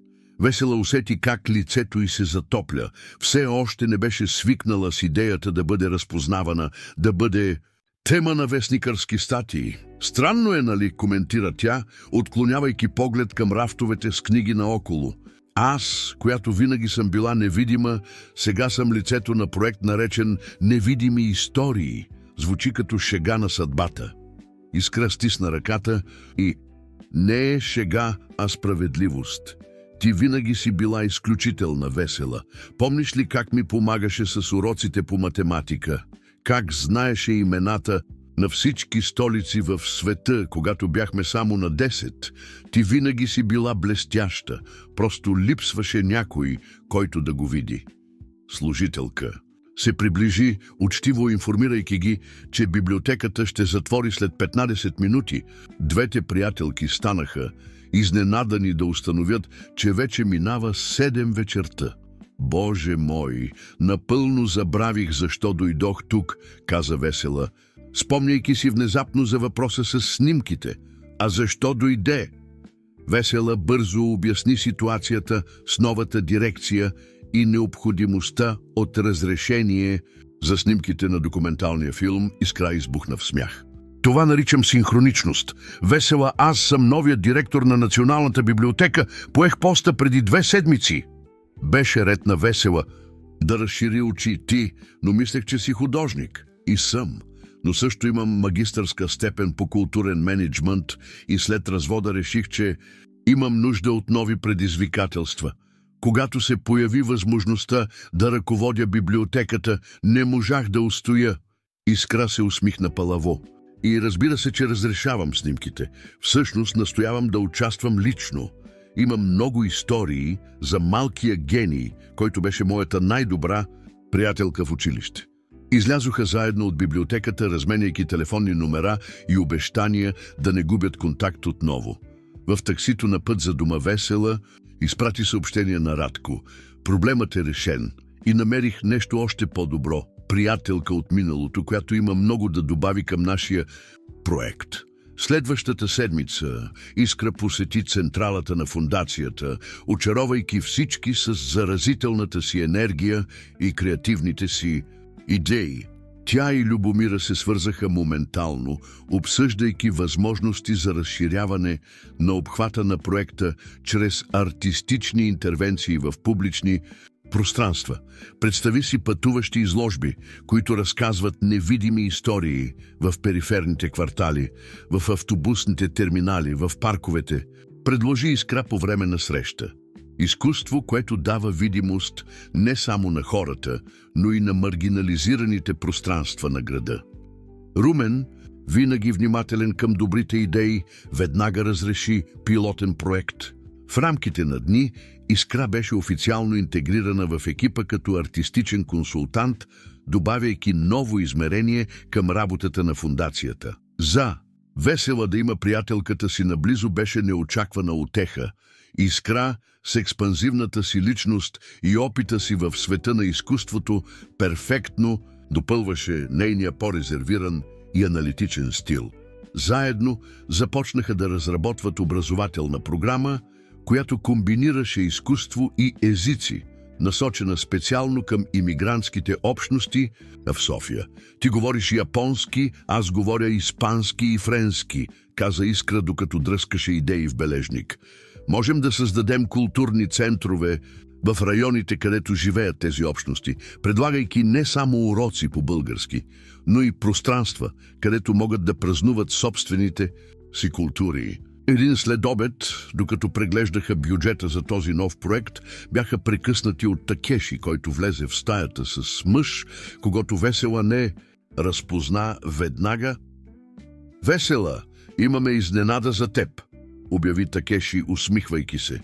Весела усети как лицето й се затопля. Все още не беше свикнала с идеята да бъде разпознавана, да бъде тема на вестникърски статии. Странно е, нали, коментира тя, отклонявайки поглед към рафтовете с книги наоколо. Аз, която винаги съм била невидима, сега съм лицето на проект, наречен «Невидими истории». Звучи като шега на съдбата. Искра стисна ръката и не е шега, а справедливост. Ти винаги си била изключителна, Весела. Помниш ли как ми помагаше с уроците по математика? Как знаеше имената на всички столици в света, когато бяхме само на 10? Ти винаги си била блестяща. Просто липсваше някой, който да го види. Служителка се приближи, учтиво информирайки ги, че библиотеката ще затвори след 15 минути. Двете приятелки станаха, изненадани да установят, че вече минава 7 вечерта. Боже мой, напълно забравих защо дойдох тук, каза Весела, спомняйки си внезапно за въпроса с снимките. А защо дойде? Весела бързо обясни ситуацията с новата дирекция и необходимостта от разрешение за снимките на документалния филм. Искра избухна в смях. Това наричам синхроничност. Весела, аз съм новият директор на Националната библиотека. Поех поста преди 2 седмици. Беше ред на Весела да разшири очи. Ти, но мислех, че си художник. И съм. Но също имам магистърска степен по културен мениджмънт и след развода реших, че имам нужда от нови предизвикателства. Когато се появи възможността да ръководя библиотеката, не можах да устоя. Искра се усмихна палаво. И разбира се, че разрешавам снимките. Всъщност настоявам да участвам лично. Имам много истории за малкия гений, който беше моята най-добра приятелка в училище. Излязоха заедно от библиотеката, разменяйки телефонни номера и обещания да не губят контакт отново. В таксито на път за дома Весела изпрати съобщение на Радко. Проблемът е решен и намерих нещо още по-добро. Приятелка от миналото, която има много да добави към нашия проект. Следващата седмица Искра посети централата на фондацията, очаровайки всички с заразителната си енергия и креативните си идеи. Тя и Любомира се свързаха моментално, обсъждайки възможности за разширяване на обхвата на проекта чрез артистични интервенции в публични пространства. Представи си пътуващи изложби, които разказват невидими истории в периферните квартали, в автобусните терминали, в парковете. Предложи Искра по време на среща. Изкуство, което дава видимост не само на хората, но и на маргинализираните пространства на града. Румен, винаги внимателен към добрите идеи, веднага разреши пилотен проект. В рамките на дни Искра беше официално интегрирана в екипа като артистичен консултант, добавяйки ново измерение към работата на фондацията. За Весела да има приятелката си наблизо беше неочаквана утеха. Искра с експанзивната си личност и опита си в света на изкуството перфектно допълваше нейния по-резервиран и аналитичен стил. Заедно започнаха да разработват образователна програма, която комбинираше изкуство и езици, насочена специално към имигрантските общности в София. Ти говориш японски, аз говоря испански и френски, каза Искра, докато дръскаше идеи в бележник. Можем да създадем културни центрове в районите, където живеят тези общности, предлагайки не само уроци по български, но и пространства, където могат да празнуват собствените си култури. Един следобед, докато преглеждаха бюджета за този нов проект, бяха прекъснати от Такеши, който влезе в стаята с мъж, когато Весела не разпозна веднага. «Весела, имаме изненада за теб», обяви Такеши, усмихвайки се.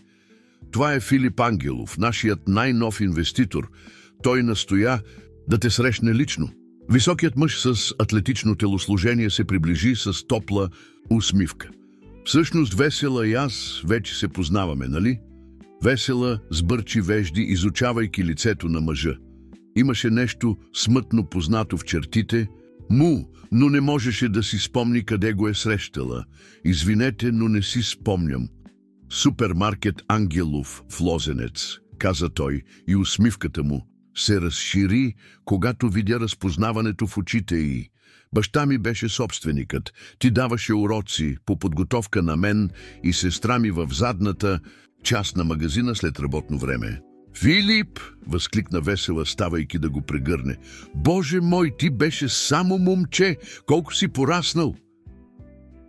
«Това е Филип Ангелов, нашият най-нов инвеститор. Той настоя да те срещне лично. Високият мъж с атлетично телосложение се приближи с топла усмивка. Всъщност Весела и аз вече се познаваме, нали? Весела сбърчи вежди, изучавайки лицето на мъжа. Имаше нещо смътно познато в чертите му, но не можеше да си спомни къде го е срещала. Извинете, но не си спомням. Супермаркет Ангелов в Лозенец, каза той, и усмивката му се разшири, когато видя разпознаването в очите й. Баща ми беше собственикът. Ти даваше уроци по подготовка на мен и сестра ми в задната част на магазина след работно време. Филип! Възкликна Весела, ставайки да го прегърне. Боже мой, ти беше само момче! Колко си пораснал!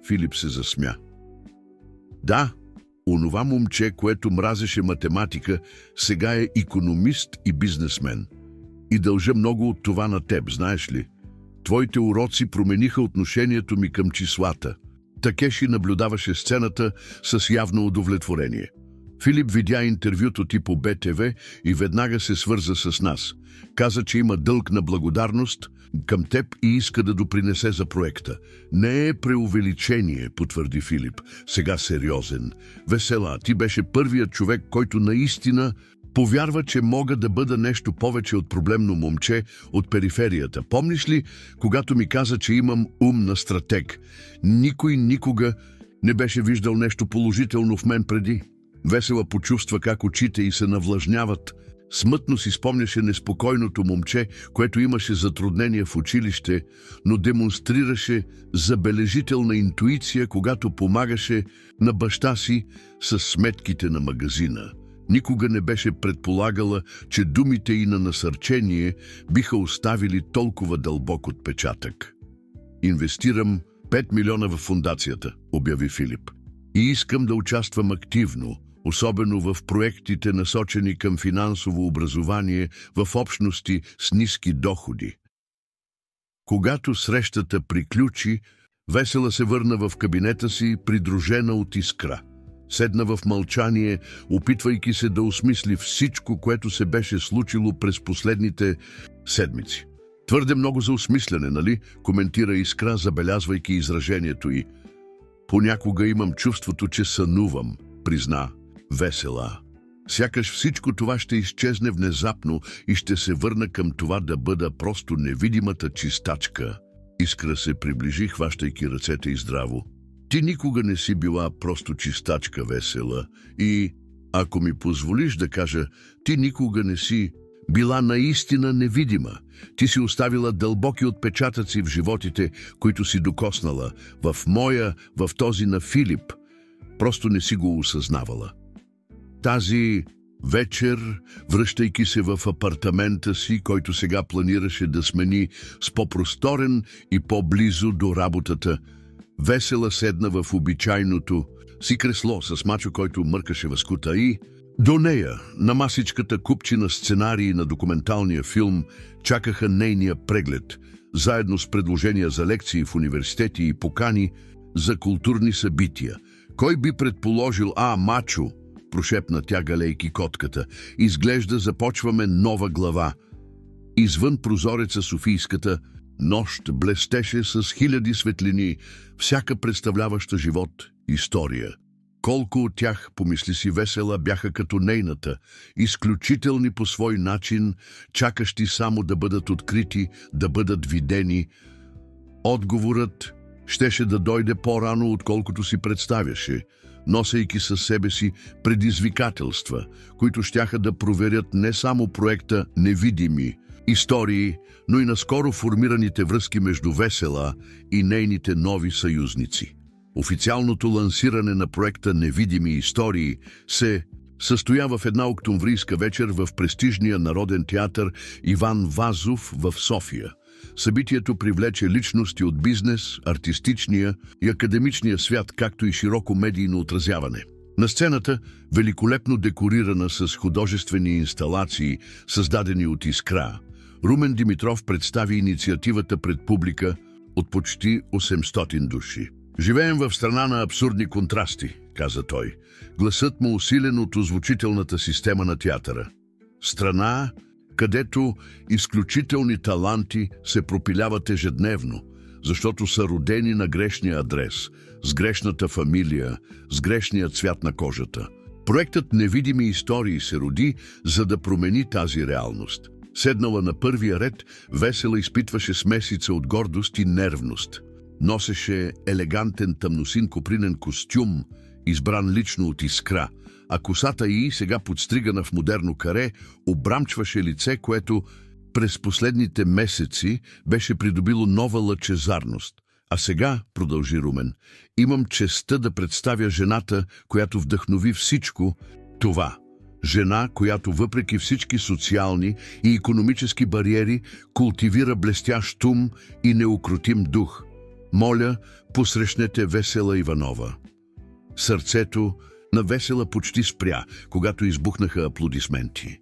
Филип се засмя. Да, онова момче, което мразеше математика, сега е икономист и бизнесмен. И дължа много от това на теб, знаеш ли? Твоите уроци промениха отношението ми към числата. Такеши наблюдаваше сцената с явно удовлетворение. Филип видя интервюто ти по БТВ и веднага се свърза с нас. Каза, че има дълг на благодарност към теб и иска да допринесе за проекта. Не е преувеличение, потвърди Филип. Сега сериозен. Весела, ти беше първият човек, който наистина повярва, че мога да бъда нещо повече от проблемно момче от периферията. Помниш ли, когато ми каза, че имам ум на стратег? Никой никога не беше виждал нещо положително в мен преди. Весела почувства как очите й се навлажняват. Смътно си спомняше неспокойното момче, което имаше затруднения в училище, но демонстрираше забележителна интуиция, когато помагаше на баща си с сметките на магазина. Никога не беше предполагала, че думите й на насърчение биха оставили толкова дълбок отпечатък. Инвестирам 5 милиона в фондацията, обяви Филип. И искам да участвам активно, особено в проектите, насочени към финансово образование в общности с ниски доходи. Когато срещата приключи, Весела се върна в кабинета си, придружена от искра. Седна в мълчание, опитвайки се да осмисли всичко, което се беше случило през последните седмици. Твърде много за осмисляне, нали? Коментира Искра, забелязвайки изражението й. Понякога имам чувството, че сънувам, призна Весела. Сякаш всичко това ще изчезне внезапно и ще се върна към това да бъда просто невидимата чистачка. Искра се приближи, хващайки ръцете й здраво. Ти никога не си била просто чистачка, Весела, и, ако ми позволиш да кажа, ти никога не си била наистина невидима. Ти си оставила дълбоки отпечатъци в животите, които си докоснала, в моя, в този на Филип. Просто не си го осъзнавала. Тази вечер, връщайки се в апартамента си, който сега планираше да смени с по-просторен и по-близо до работата, Весела седна в обичайното си кресло с мачо, който мъркаше възкута, и до нея, на масичката купчина сценарии на документалния филм, чакаха нейния преглед, заедно с предложения за лекции в университети и покани за културни събития. Кой би предположил, мачо, прошепна тя, галейки котката. Изглежда започваме нова глава. Извън прозореца Софийската нощ блестеше с хиляди светлини, всяка представляваща живот, история. Колко от тях, помисли си Весела, бяха като нейната, изключителни по свой начин, чакащи само да бъдат открити, да бъдат видени. Отговорът щеше да дойде по-рано, отколкото си представяше, носейки със себе си предизвикателства, които щяха да проверят не само проекта «Невидими истории», но и наскоро формираните връзки между Весела и нейните нови съюзници. Официалното лансиране на проекта «Невидими истории» се състоя в една октомврийска вечер в престижния Народен театър Иван Вазов в София. Събитието привлече личности от бизнес, артистичния и академичния свят, както и широко медийно отразяване. На сцената, великолепно декорирана с художествени инсталации, създадени от Искра, Румен Димитров представи инициативата пред публика от почти 800 души. «Живеем в страна на абсурдни контрасти», каза той. Гласът му усилен от озвучителната система на театъра. Страна, където изключителни таланти се пропиляват ежедневно, защото са родени на грешния адрес, с грешната фамилия, с грешния цвят на кожата. Проектът "Невидими истории" се роди, за да промени тази реалност. Седнала на първия ред, Весела изпитваше смесица от гордост и нервност. Носеше елегантен тъмносин копринен костюм, избран лично от Искра, а косата й, сега подстригана в модерно каре, обрамчваше лице, което през последните месеци беше придобило нова лъчезарност. А сега, продължи Румен, имам честта да представя жената, която вдъхнови всичко това. Жена, която въпреки всички социални и икономически бариери култивира блестящ ум и неукротим дух. Моля, посрещнете Весела Иванова. Сърцето на Весела почти спря, когато избухнаха аплодисменти.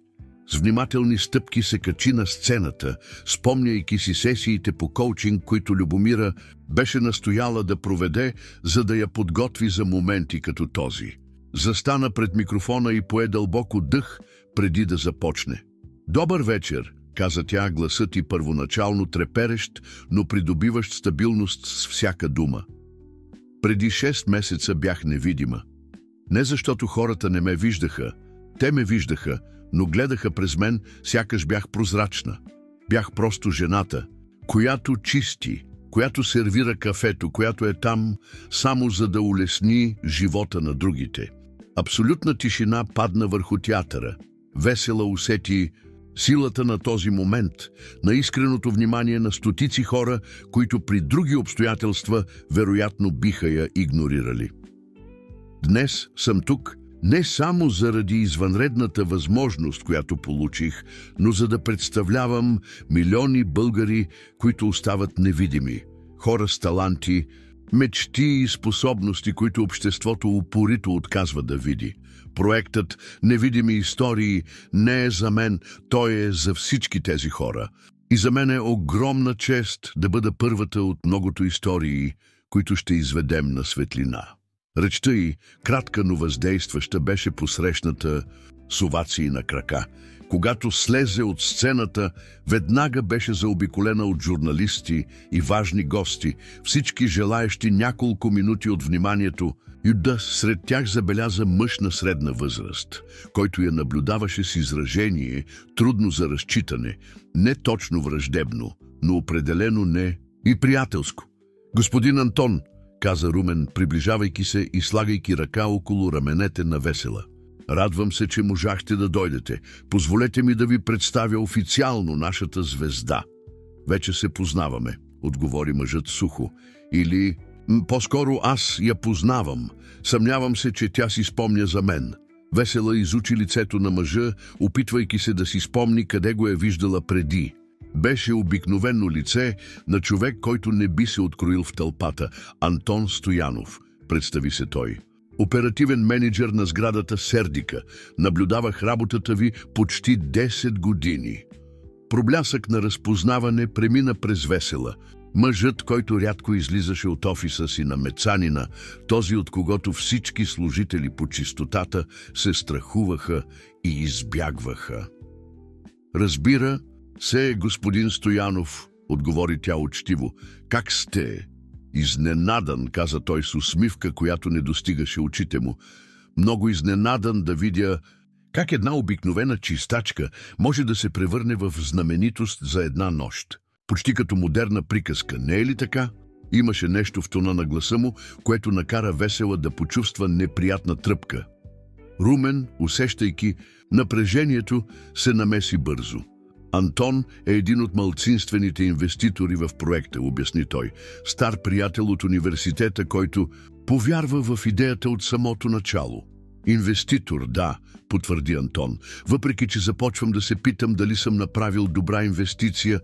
С внимателни стъпки се качи на сцената, спомняйки си сесиите по коучинг, които Любомира беше настояла да проведе, за да я подготви за моменти като този. Застана пред микрофона и пое дълбоко дъх, преди да започне. "Добър вечер", каза тя, гласът и първоначално треперещ, но придобиващ стабилност с всяка дума. "Преди 6 месеца бях невидима. Не защото хората не ме виждаха. Те ме виждаха, но гледаха през мен, сякаш бях прозрачна. Бях просто жената, която чисти, която сервира кафето, която е там само за да улесни живота на другите." Абсолютна тишина падна върху театъра. Весела усети силата на този момент, на искреното внимание на стотици хора, които при други обстоятелства вероятно биха я игнорирали. "Днес съм тук не само заради извънредната възможност, която получих, но за да представлявам милиони българи, които остават невидими. Хора с таланти, мечти и способности, които обществото упорито отказва да види. Проектът "Невидими истории" не е за мен, той е за всички тези хора. И за мен е огромна чест да бъда първата от многото истории, които ще изведем на светлина. Речта й, кратка, но въздействаща, беше посрещната с овации на крака. Когато слезе от сцената, веднага беше заобиколена от журналисти и важни гости, всички желаещи няколко минути от вниманието, и сред тях забеляза мъж на средна възраст, който я наблюдаваше с изражение, трудно за разчитане, не точно враждебно, но определено не и приятелско. "Господин Антон", каза Румен, приближавайки се и слагайки ръка около раменете на Весела. "Радвам се, че можахте да дойдете. Позволете ми да ви представя официално нашата звезда." "Вече се познаваме", отговори мъжът сухо. "Или по-скоро аз я познавам. Съмнявам се, че тя си спомня за мен." Весела изучи лицето на мъжа, опитвайки се да си спомни къде го е виждала преди. Беше обикновено лице на човек, който не би се откроил в тълпата. "Антон Стоянов", представи се той. "Оперативен мениджър на сградата Сердика. Наблюдавах работата ви почти 10 години." Проблясък на разпознаване премина през Весела. Мъжът, който рядко излизаше от офиса си на Мецанина, този, от когото всички служители по чистотата се страхуваха и избягваха. "Разбира се, господин Стоянов", отговори тя учтиво. "Как сте?" "Изненадан", каза той с усмивка, която не достигаше очите му. "Много изненадан да видя как една обикновена чистачка може да се превърне в знаменитост за една нощ. Почти като модерна приказка, не е ли така?" Имаше нещо в тона на гласа му, което накара Весела да почувства неприятна тръпка. Румен, усещайки напрежението, се намеси бързо. "Антон е един от малцинствените инвеститори в проекта", обясни той. "Стар приятел от университета, който повярва в идеята от самото начало." "Инвеститор, да", потвърди Антон. "Въпреки че започвам да се питам дали съм направил добра инвестиция,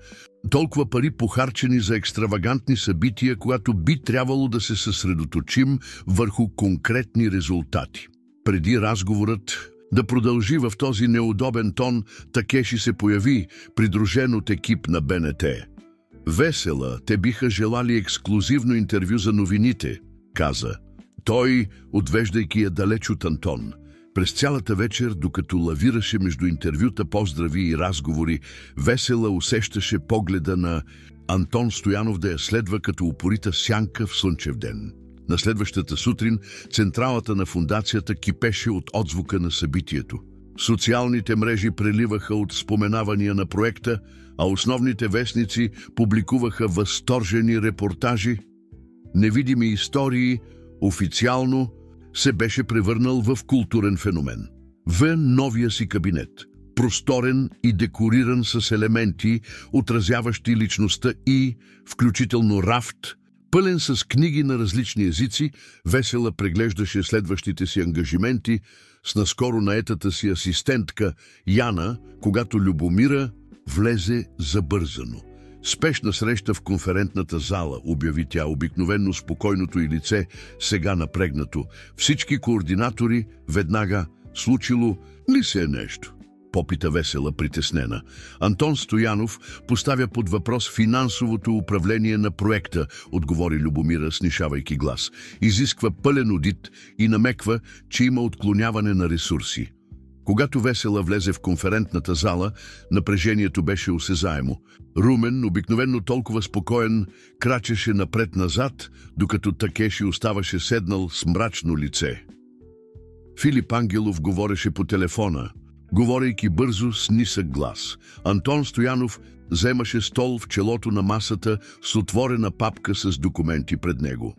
толкова пари похарчени за екстравагантни събития, когато би трябвало да се съсредоточим върху конкретни резултати." Преди разговорът да продължи в този неудобен тон, Такеши се появи, придружен от екип на БНТ. "Весела, те биха желали ексклузивно интервю за новините", каза той, отвеждайки я далеч от Антон. През цялата вечер, докато лавираше между интервюта, поздрави и разговори, Весела усещаше погледа на Антон Стоянов да я следва като упорита сянка в слънчев ден. На следващата сутрин централата на фондацията кипеше от отзвука на събитието. Социалните мрежи преливаха от споменавания на проекта, а основните вестници публикуваха възторжени репортажи. Невидими истории официално се беше превърнал в културен феномен. В новия си кабинет, просторен и декориран с елементи, отразяващи личността и, включително рафт, пълен с книги на различни езици, Весела преглеждаше следващите си ангажименти с наскоро наетата си асистентка Яна, когато Любомира влезе забързано. Спешна среща в конферентната зала, обяви тя, обикновено спокойното й лице, сега напрегнато. Всички координатори веднага: случило ли се е нещо? Попита Весела притеснена. Антон Стоянов поставя под въпрос финансовото управление на проекта, отговори Любомира, снишавайки глас. Изисква пълен одит и намеква, че има отклоняване на ресурси. Когато Весела влезе в конферентната зала, напрежението беше осезаемо. Румен, обикновено толкова спокоен, крачеше напред-назад, докато Такеши оставаше седнал с мрачно лице. Филип Ангелов говореше по телефона, говорейки бързо с нисък глас. Антон Стоянов вземаше стол в челото на масата с отворена папка с документи пред него.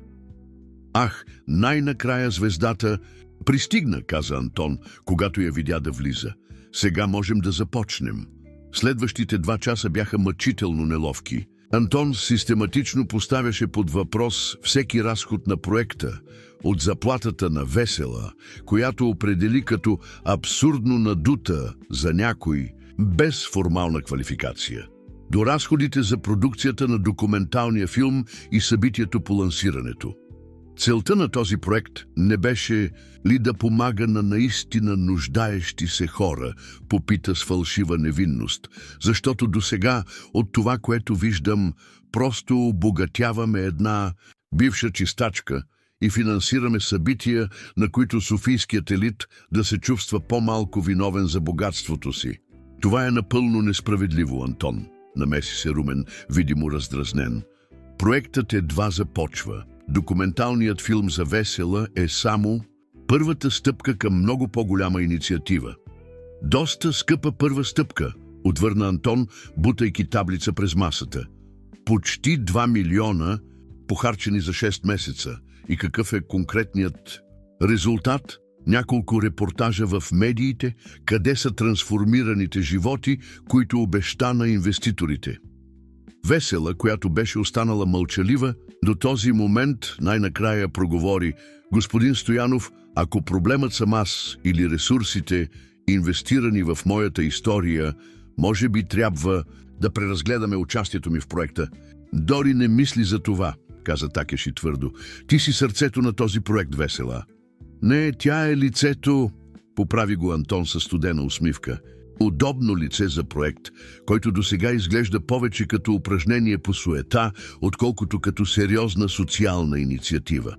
Ах, най-накрая звездата пристигна, каза Антон, когато я видя да влиза. Сега можем да започнем. Следващите 2 часа бяха мъчително неловки. Антон систематично поставяше под въпрос всеки разход на проекта, от заплатата на Весела, която определи като абсурдно надута за някой, без формална квалификация, до разходите за продукцията на документалния филм и събитието по лансирането. Целта на този проект не беше ли да помага на наистина нуждаещи се хора, попита с фалшива невинност, защото досега от това, което виждам, просто обогатяваме една бивша чистачка и финансираме събития, на които софийският елит да се чувства по-малко виновен за богатството си. Това е напълно несправедливо, Антон, намеси се Румен, видимо раздразнен. Проектът едва започва. Документалният филм за Весела е само първата стъпка към много по-голяма инициатива. Доста скъпа първа стъпка, отвърна Антон, бутайки таблица през масата. Почти 2 милиона, похарчени за 6 месеца. И какъв е конкретният резултат? Няколко репортажа в медиите, къде са трансформираните животи, които обеща на инвеститорите. Весела, която беше останала мълчалива, до този момент най-накрая проговори: господин Стоянов, ако проблемът съм аз или ресурсите, инвестирани в моята история, може би трябва да преразгледаме участието ми в проекта. Дори не мисли за това, каза Такеши твърдо. Ти си сърцето на този проект, Весела. Не, тя е лицето, поправи го Антон със студена усмивка. Удобно лице за проект, който досега изглежда повече като упражнение по суета, отколкото като сериозна социална инициатива.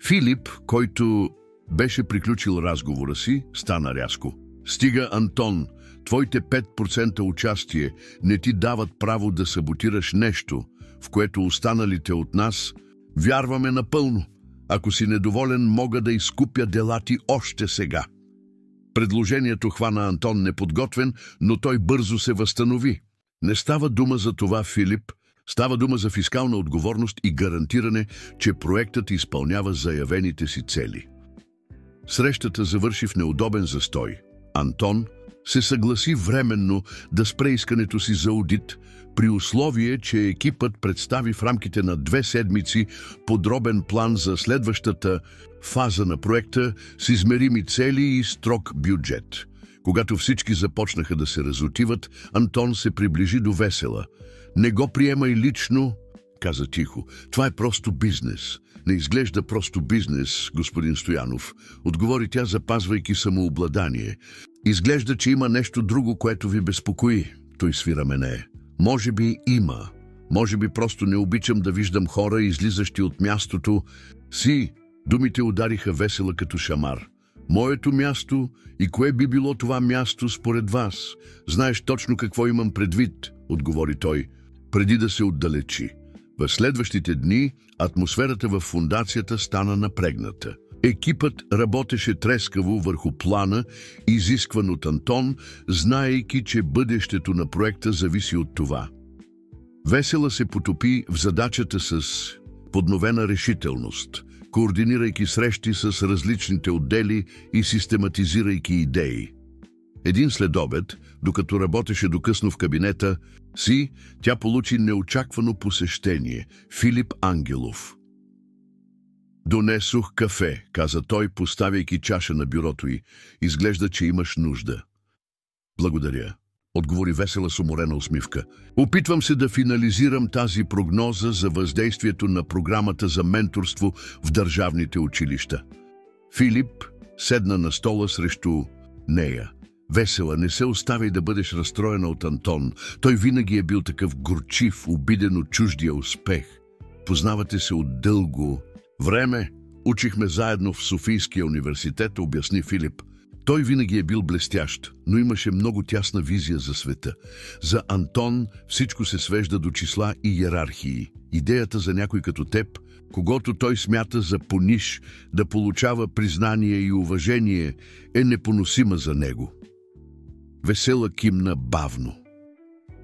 Филип, който беше приключил разговора си, стана рязко. Стига, Антон, твоите 5% участие не ти дават право да саботираш нещо, в което останалите от нас вярваме напълно. Ако си недоволен, мога да изкупя дела ти още сега. Предложението хвана Антон неподготвен, но той бързо се възстанови. Не става дума за това, Филип. Става дума за фискална отговорност и гарантиране, че проектът изпълнява заявените си цели. Срещата завърши в неудобен застой. Антон се съгласи временно да спре искането си за одит, при условие, че екипът представи в рамките на 2 седмици подробен план за следващата фаза на проекта с измерими цели и строг бюджет. Когато всички започнаха да се разотиват, Антон се приближи до Весела. Не го приемай лично, каза тихо. Това е просто бизнес. Не изглежда просто бизнес, господин Стоянов, отговори тя, запазвайки самообладание. Изглежда, че има нещо друго, което ви безпокои. Той свира мене. Може би има. Може би просто не обичам да виждам хора, излизащи от мястото си. Думите удариха Весела като шамар. Моето място и кое би било това място според вас? Знаеш точно какво имам предвид, отговори той, преди да се отдалечи. В следващите дни атмосферата в фондацията стана напрегната. Екипът работеше трескаво върху плана, изискван от Антон, знаейки, че бъдещето на проекта зависи от това. Весела се потопи в задачата с подновена решителност, координирайки срещи с различните отдели и систематизирайки идеи. Един следобед, докато работеше до късно в кабинета си, тя получи неочаквано посещение – Филип Ангелов. «Донесох кафе», каза той, поставяйки чаша на бюрото й. «Изглежда, че имаш нужда». «Благодаря», отговори Весела с уморена усмивка. «Опитвам се да финализирам тази прогноза за въздействието на програмата за менторство в държавните училища». Филип седна на стола срещу нея. «Весела, не се оставяй да бъдеш разстроена от Антон. Той винаги е бил такъв горчив, обиден от чуждия успех. Познавате се от дълго време. Учихме заедно в Софийския университет», обясни Филип. Той винаги е бил блестящ, но имаше много тясна визия за света. За Антон всичко се свежда до числа и иерархии. Идеята за някой като теб, когото той смята за пониш, да получава признание и уважение, е непоносима за него. Весела кимна бавно.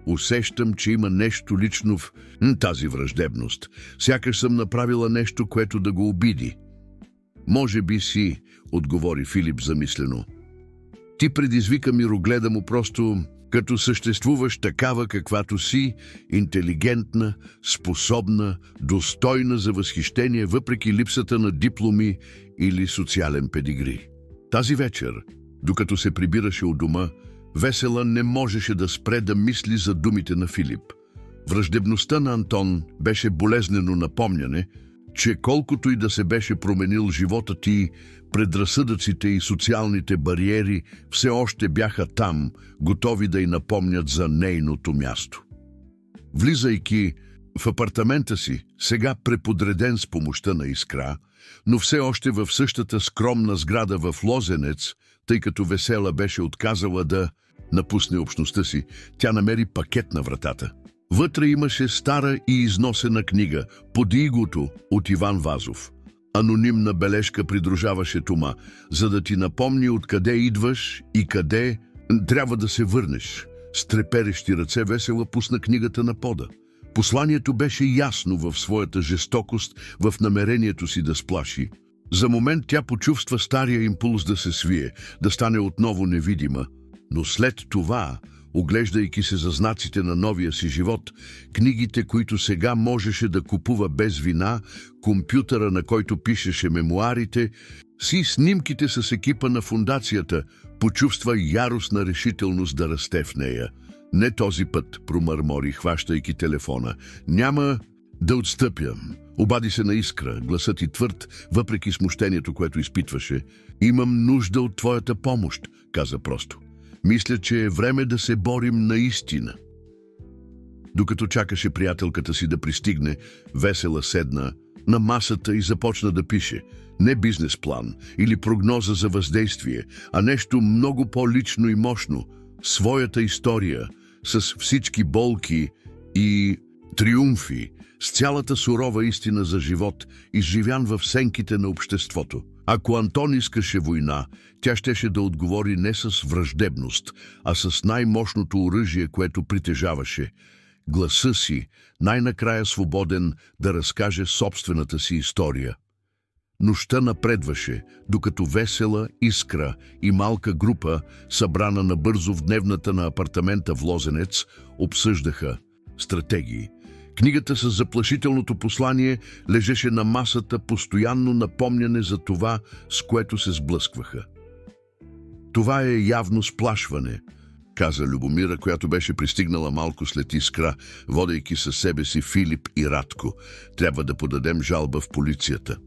«Усещам, че има нещо лично в тази враждебност. Сякаш съм направила нещо, което да го обиди». «Може би си», отговори Филип замислено. «Ти предизвика мирогледа му просто като съществуваш такава каквато си, интелигентна, способна, достойна за възхищение, въпреки липсата на дипломи или социален педигри». Тази вечер, докато се прибираше от дома, Весела не можеше да спре да мисли за думите на Филип. Враждебността на Антон беше болезнено напомняне, че колкото и да се беше променил живота ти, предразсъдъците и социалните бариери все още бяха там, готови да й напомнят за нейното място. Влизайки в апартамента си, сега преподреден с помощта на Искра, но все още в същата скромна сграда в Лозенец, тъй като Весела беше отказала да напусне общността си, тя намери пакет на вратата. Вътре имаше стара и износена книга «Под игото» от Иван Вазов. Анонимна бележка придружаваше тома, за да ти напомни откъде идваш и къде трябва да се върнеш. С треперещи ръце Весела пусна книгата на пода. Посланието беше ясно в своята жестокост, в намерението си да сплаши. За момент тя почувства стария импулс да се свие, да стане отново невидима. Но след това, оглеждайки се за знаците на новия си живот, книгите, които сега можеше да купува без вина, компютъра, на който пишеше мемуарите, си снимките с екипа на фондацията, почувства яростна решителност да расте в нея. «Не този път», промърмори, хващайки телефона. «Няма да отстъпя». Обади се на Искра, гласът и твърд, въпреки смущението, което изпитваше. «Имам нужда от твоята помощ», каза просто. «Мисля, че е време да се борим наистина». Докато чакаше приятелката си да пристигне, Весела седна на масата и започна да пише. Не бизнес план или прогноза за въздействие, а нещо много по-лично и мощно. Своята история, с всички болки и триумфи, с цялата сурова истина за живот, изживян в сенките на обществото. Ако Антон искаше война, тя щеше да отговори не с враждебност, а с най-мощното оръжие, което притежаваше – гласа си, най-накрая свободен да разкаже собствената си история. Нощта напредваше, докато Весела, Искра и малка група, събрана набързо в дневната на апартамента в Лозенец, обсъждаха стратегии. Книгата с заплашителното послание лежеше на масата, постоянно напомняне за това, с което се сблъскваха. «Това е явно сплашване», каза Любомира, която беше пристигнала малко след Искра, водейки със себе си Филип и Радко. «Трябва да подадем жалба в полицията».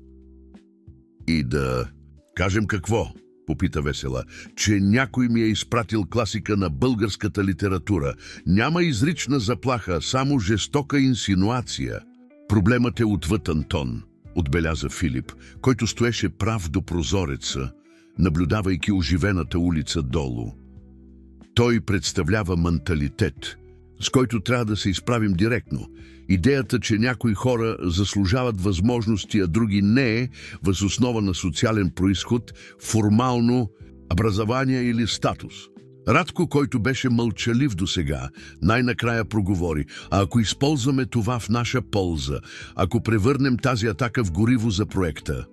«И да кажем какво?» попита Весела. «Че някой ми е изпратил класика на българската литература. Няма изрична заплаха, само жестока инсинуация». «Проблемът е отвъд Антон», отбеляза Филип, който стоеше прав до прозореца, наблюдавайки оживената улица долу. Той представлява менталитет, с който трябва да се изправим директно. Идеята, че някои хора заслужават възможности, а други не, въз основа на социален произход, формално образование или статус. Радко, който беше мълчалив досега, най-накрая проговори: а ако използваме това в наша полза, ако превърнем тази атака в гориво за проекта?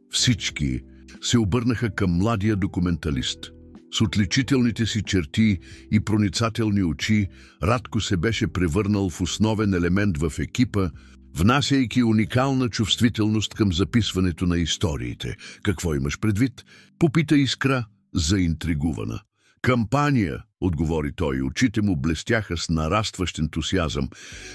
Всички се обърнаха към младия документалист. С отличителните си черти и проницателни очи, Радко се беше превърнал в основен елемент в екипа, внасяйки уникална чувствителност към записването на историите. Какво имаш предвид? Попита Искра, заинтригувана. Кампания, отговори той, очите му блестяха с нарастващ ентусиазъм.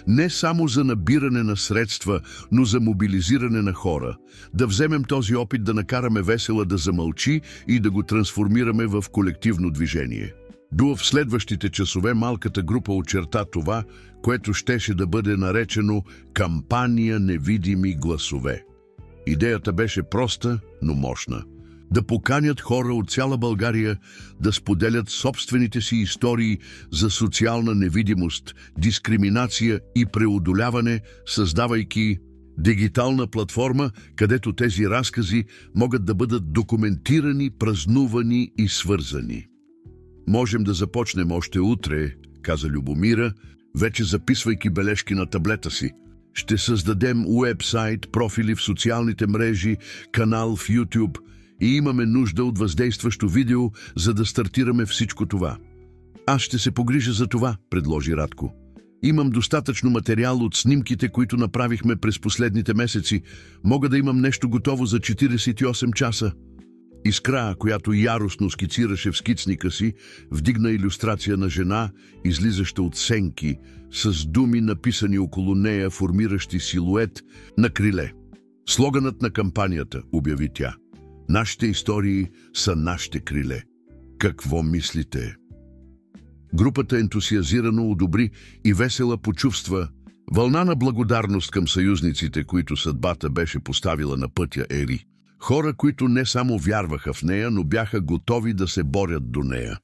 Не само за набиране на средства, но за мобилизиране на хора. Да вземем този опит да накараме Весела да замълчи и да го трансформираме в колективно движение. В следващите часове малката група очерта това, което щеше да бъде наречено кампания невидими гласове. Идеята беше проста, но мощна. Да поканят хора от цяла България да споделят собствените си истории за социална невидимост, дискриминация и преодоляване, създавайки дигитална платформа, където тези разкази могат да бъдат документирани, празнувани и свързани. Можем да започнем още утре, каза Любомира, вече записвайки бележки на таблета си. Ще създадем уебсайт, профили в социалните мрежи, канал в YouTube и имаме нужда от въздействащо видео, за да стартираме всичко това. Аз ще се погрижа за това, предложи Радко. Имам достатъчно материал от снимките, които направихме през последните месеци. Мога да имам нещо готово за 48 часа. Искра, която яростно скицираше в скицника си, вдигна илюстрация на жена, излизаща от сенки, с думи написани около нея, формиращи силует на криле. Слоганът на кампанията, обяви тя. Нашите истории са нашите криле. Какво мислите? Групата ентусиазирано одобри и Весела почувства вълна на благодарност към съюзниците, които съдбата беше поставила на пътя Ери. Хора, които не само вярваха в нея, но бяха готови да се борят до нея.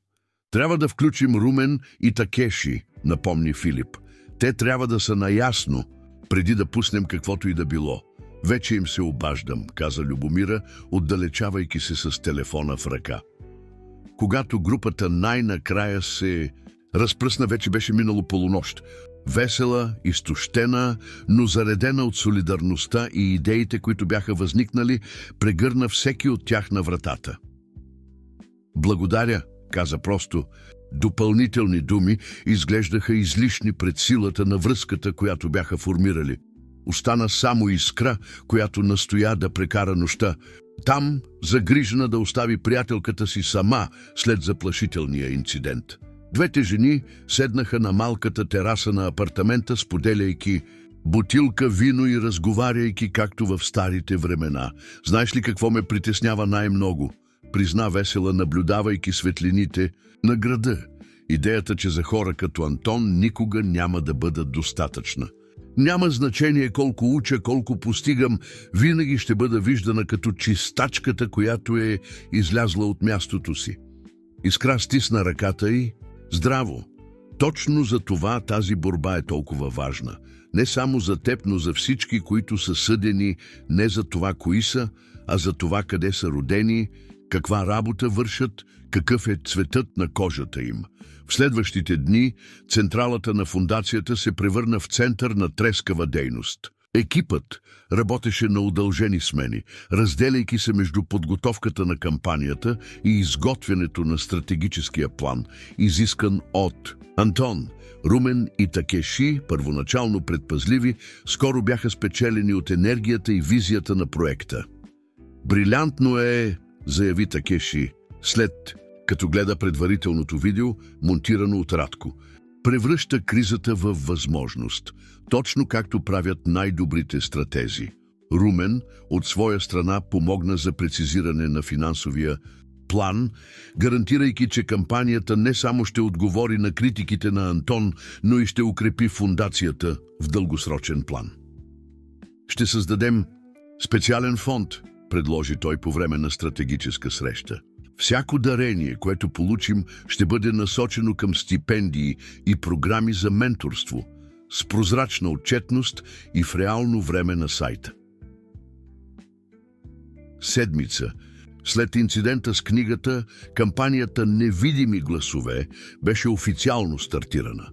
Трябва да включим Румен и Такеши, напомни Филип. Те трябва да са наясно, преди да пуснем каквото и да било. Вече им се обаждам, каза Любомира, отдалечавайки се с телефона в ръка. Когато групата най-накрая се разпръсна, вече беше минало полунощ. Весела, изтощена, но заредена от солидарността и идеите, които бяха възникнали, прегърна всеки от тях на вратата. Благодаря, каза просто. Допълнителни думи изглеждаха излишни пред силата на връзката, която бяха формирали. Остана само Искра, която настоя да прекара нощта. Там, загрижена да остави приятелката си сама след заплашителния инцидент. Двете жени седнаха на малката тераса на апартамента, споделяйки бутилка вино и разговаряйки както в старите времена. Знаеш ли какво ме притеснява най-много? Призна Весела, наблюдавайки светлините на града. Идеята, че за хора като Антон никога няма да бъдат достатъчна. Няма значение колко уча, колко постигам, винаги ще бъда виждана като чистачката, която е излязла от мястото си. Искра стисна ръката й. Здраво! Точно за това тази борба е толкова важна. Не само за теб, но за всички, които са съдени не за това кои са, а за това къде са родени, каква работа вършат, какъв е цветът на кожата им. В следващите дни централата на фондацията се превърна в център на трескава дейност. Екипът работеше на удължени смени, разделяйки се между подготовката на кампанията и изготвянето на стратегическия план, изискан от Антон. Румен и Такеши, първоначално предпазливи, скоро бяха спечелени от енергията и визията на проекта. Брилянтно е, заяви Такеши, след като гледа предварителното видео, монтирано от Радко. Превръща кризата в възможност, точно както правят най-добрите стратези. Румен от своя страна помогна за прецизиране на финансовия план, гарантирайки, че кампанията не само ще отговори на критиките на Антон, но и ще укрепи фондацията в дългосрочен план. Ще създадем специален фонд, предложи той по време на стратегическа среща. Всяко дарение, което получим, ще бъде насочено към стипендии и програми за менторство, с прозрачна отчетност и в реално време на сайта. Седмица. След инцидента с книгата, кампанията "Невидими гласове" беше официално стартирана.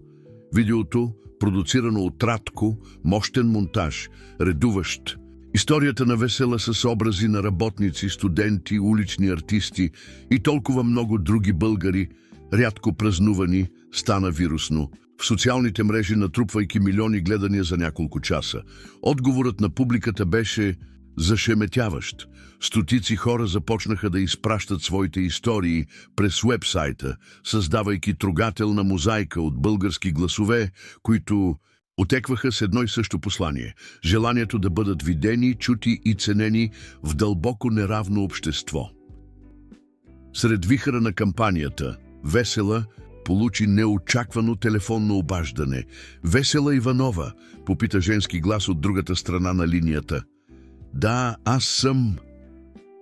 Видеото, продуцирано от Радко, мощен монтаж, редуващ. Историята на Весела с образи на работници, студенти, улични артисти и толкова много други българи, рядко празнувани, стана вирусно. В социалните мрежи натрупвайки милиони гледания за няколко часа. Отговорът на публиката беше зашеметяващ. Стотици хора започнаха да изпращат своите истории през уебсайта, създавайки трогателна мозайка от български гласове, които отекваха с едно и също послание – желанието да бъдат видени, чути и ценени в дълбоко неравно общество. Сред вихъра на кампанията, Весела получи неочаквано телефонно обаждане. "Весела Иванова?" попита женски глас от другата страна на линията. "Да, аз съм."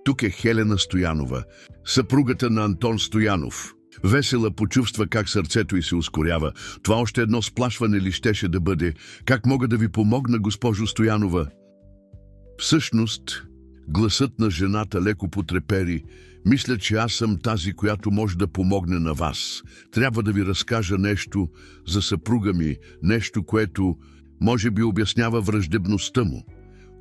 "Тук е Хелена Стоянова, съпругата на Антон Стоянов." Весела почувства как сърцето й се ускорява. Това още едно сплашване ли щеше да бъде? "Как мога да ви помогна, госпожо Стоянова?" Всъщност, гласът на жената леко потрепери. "Мисля, че аз съм тази, която може да помогне на вас. Трябва да ви разкажа нещо за съпруга ми, нещо, което може би обяснява враждебността му."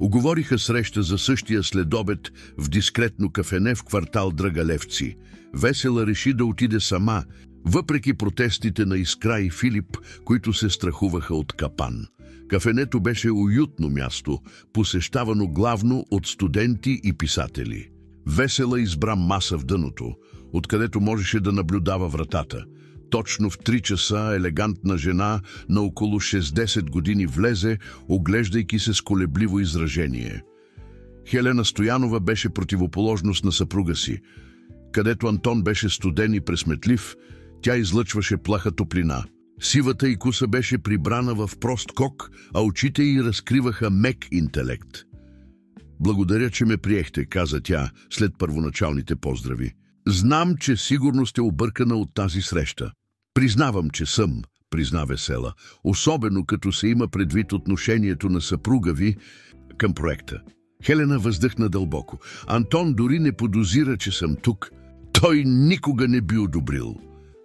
Уговориха среща за същия следобед в дискретно кафене в квартал Драгалевци. Весела реши да отиде сама, въпреки протестите на Искра и Филип, които се страхуваха от капан. Кафенето беше уютно място, посещавано главно от студенти и писатели. Весела избра маса в дъното, откъдето можеше да наблюдава вратата. Точно в 3 часа елегантна жена на около 60 години влезе, оглеждайки се с колебливо изражение. Хелена Стоянова беше противоположност на съпруга си. Където Антон беше студен и пресметлив, тя излъчваше плаха топлина. Сивата й куса беше прибрана в прост кок, а очите й разкриваха мек интелект. "Благодаря, че ме приехте", каза тя след първоначалните поздрави. "Знам, че сигурно сте объркана от тази среща." "Признавам, че съм", призна Весела, "особено като се има предвид отношението на съпруга ви към проекта." Хелена въздъхна дълбоко. "Антон дори не подозира, че съм тук. Той никога не би одобрил."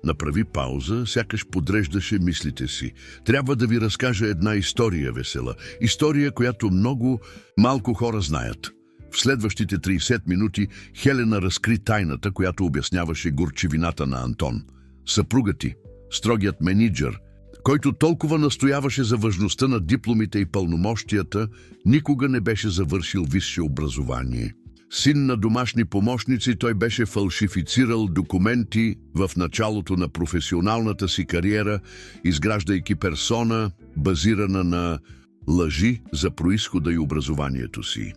Направи пауза, сякаш подреждаше мислите си. "Трябва да ви разкажа една история, Весела. История, която много малко хора знаят." В следващите 30 минути Хелена разкри тайната, която обясняваше горчивината на Антон. Съпругът ти, строгият мениджър, който толкова настояваше за важността на дипломите и пълномощията, никога не беше завършил висше образование. Син на домашни помощници, той беше фалшифицирал документи в началото на професионалната си кариера, изграждайки персона, базирана на лъжи за произхода и образованието си.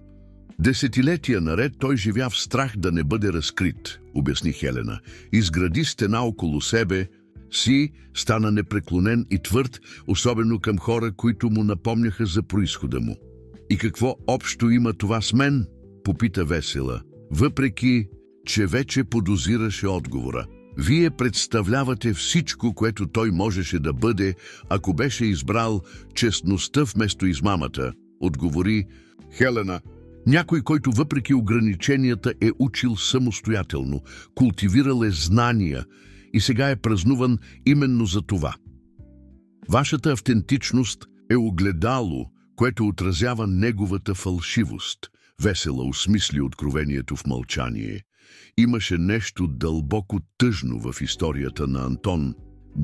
Десетилетия наред той живя в страх да не бъде разкрит, обясни Хелена. Изгради стена около себе си, стана непреклонен и твърд, особено към хора, които му напомняха за произхода му. "И какво общо има това с мен?" попита Весела, въпреки че вече подозираше отговора. "Вие представлявате всичко, което той можеше да бъде, ако беше избрал честността вместо измамата", отговори Хелена. "Някой, който въпреки ограниченията е учил самостоятелно, култивирал е знания и сега е празнуван именно за това. Вашата автентичност е огледало, което отразява неговата фалшивост." Весела осмисли откровението в мълчание. Имаше нещо дълбоко тъжно в историята на Антон.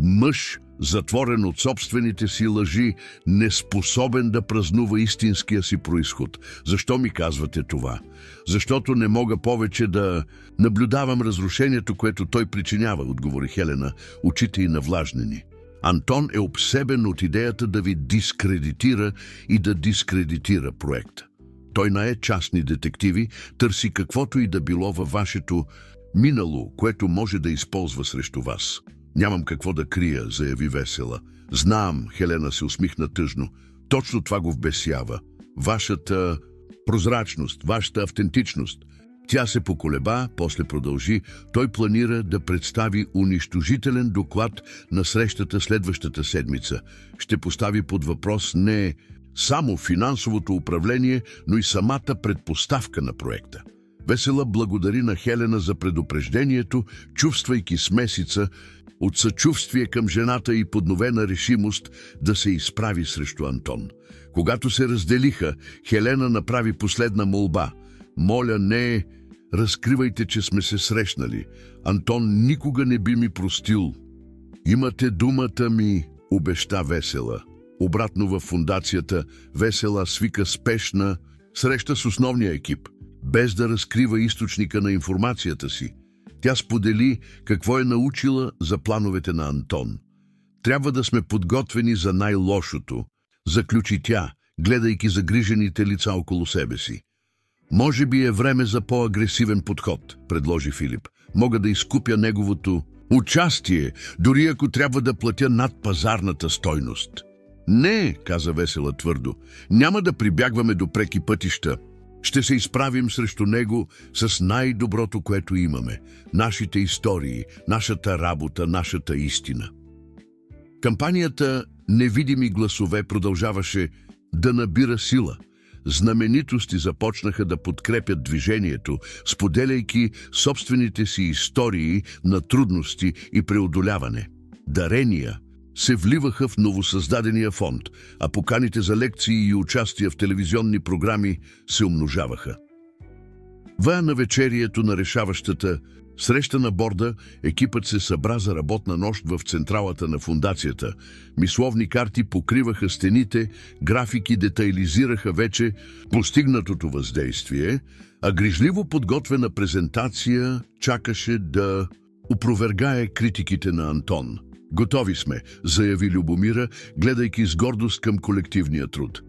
Мъж, затворен от собствените си лъжи, неспособен да празнува истинския си произход. "Защо ми казвате това?" "Защото не мога повече да наблюдавам разрушението, което той причинява", отговори Хелена, очите й навлажнени. "Антон е обсебен от идеята да ви дискредитира и да дискредитира проекта. Той нае частни детективи, търси каквото и да било във вашето минало, което може да използва срещу вас." "Нямам какво да крия", заяви Весела. "Знам", Хелена се усмихна тъжно. "Точно това го вбесява. Вашата прозрачност, вашата автентичност. Тя се поколеба, после продължи. Той планира да представи унищожителен доклад на срещата следващата седмица. Ще постави под въпрос не само финансовото управление, но и самата предпоставка на проекта. Весела благодари на Хелена за предупреждението, чувствайки смесица от съчувствие към жената и подновена решимост да се изправи срещу Антон. Когато се разделиха, Хелена направи последна молба. Моля, не разкривайте, че сме се срещнали. Антон никога не би ми простил. Имате думата ми, обеща Весела. Обратно във фондацията, Весела свика спешна среща с основния екип, без да разкрива източника на информацията си. Тя сподели какво е научила за плановете на Антон. Трябва да сме подготвени за най-лошото, заключи тя, гледайки загрижените лица около себе си. Може би е време за по-агресивен подход, предложи Филип. Мога да изкупя неговото участие, дори ако трябва да платя над пазарната стойност. Не, каза Весела твърдо, няма да прибягваме до преки пътища. Ще се изправим срещу него с най-доброто, което имаме. Нашите истории, нашата работа, нашата истина. Кампанията «Невидими гласове» продължаваше да набира сила. Знаменитости започнаха да подкрепят движението, споделяйки собствените си истории на трудности и преодоляване. Дарения се вливаха в новосъздадения фонд, а поканите за лекции и участия в телевизионни програми се умножаваха. На вечерието на решаващата среща на борда, екипът се събра за работна нощ в централата на фондацията. Мисловни карти покриваха стените, графики детайлизираха вече постигнатото въздействие, а грижливо подготвена презентация чакаше да опровергае критиките на Антон. Готови сме, заяви Любомира, гледайки с гордост към колективния труд.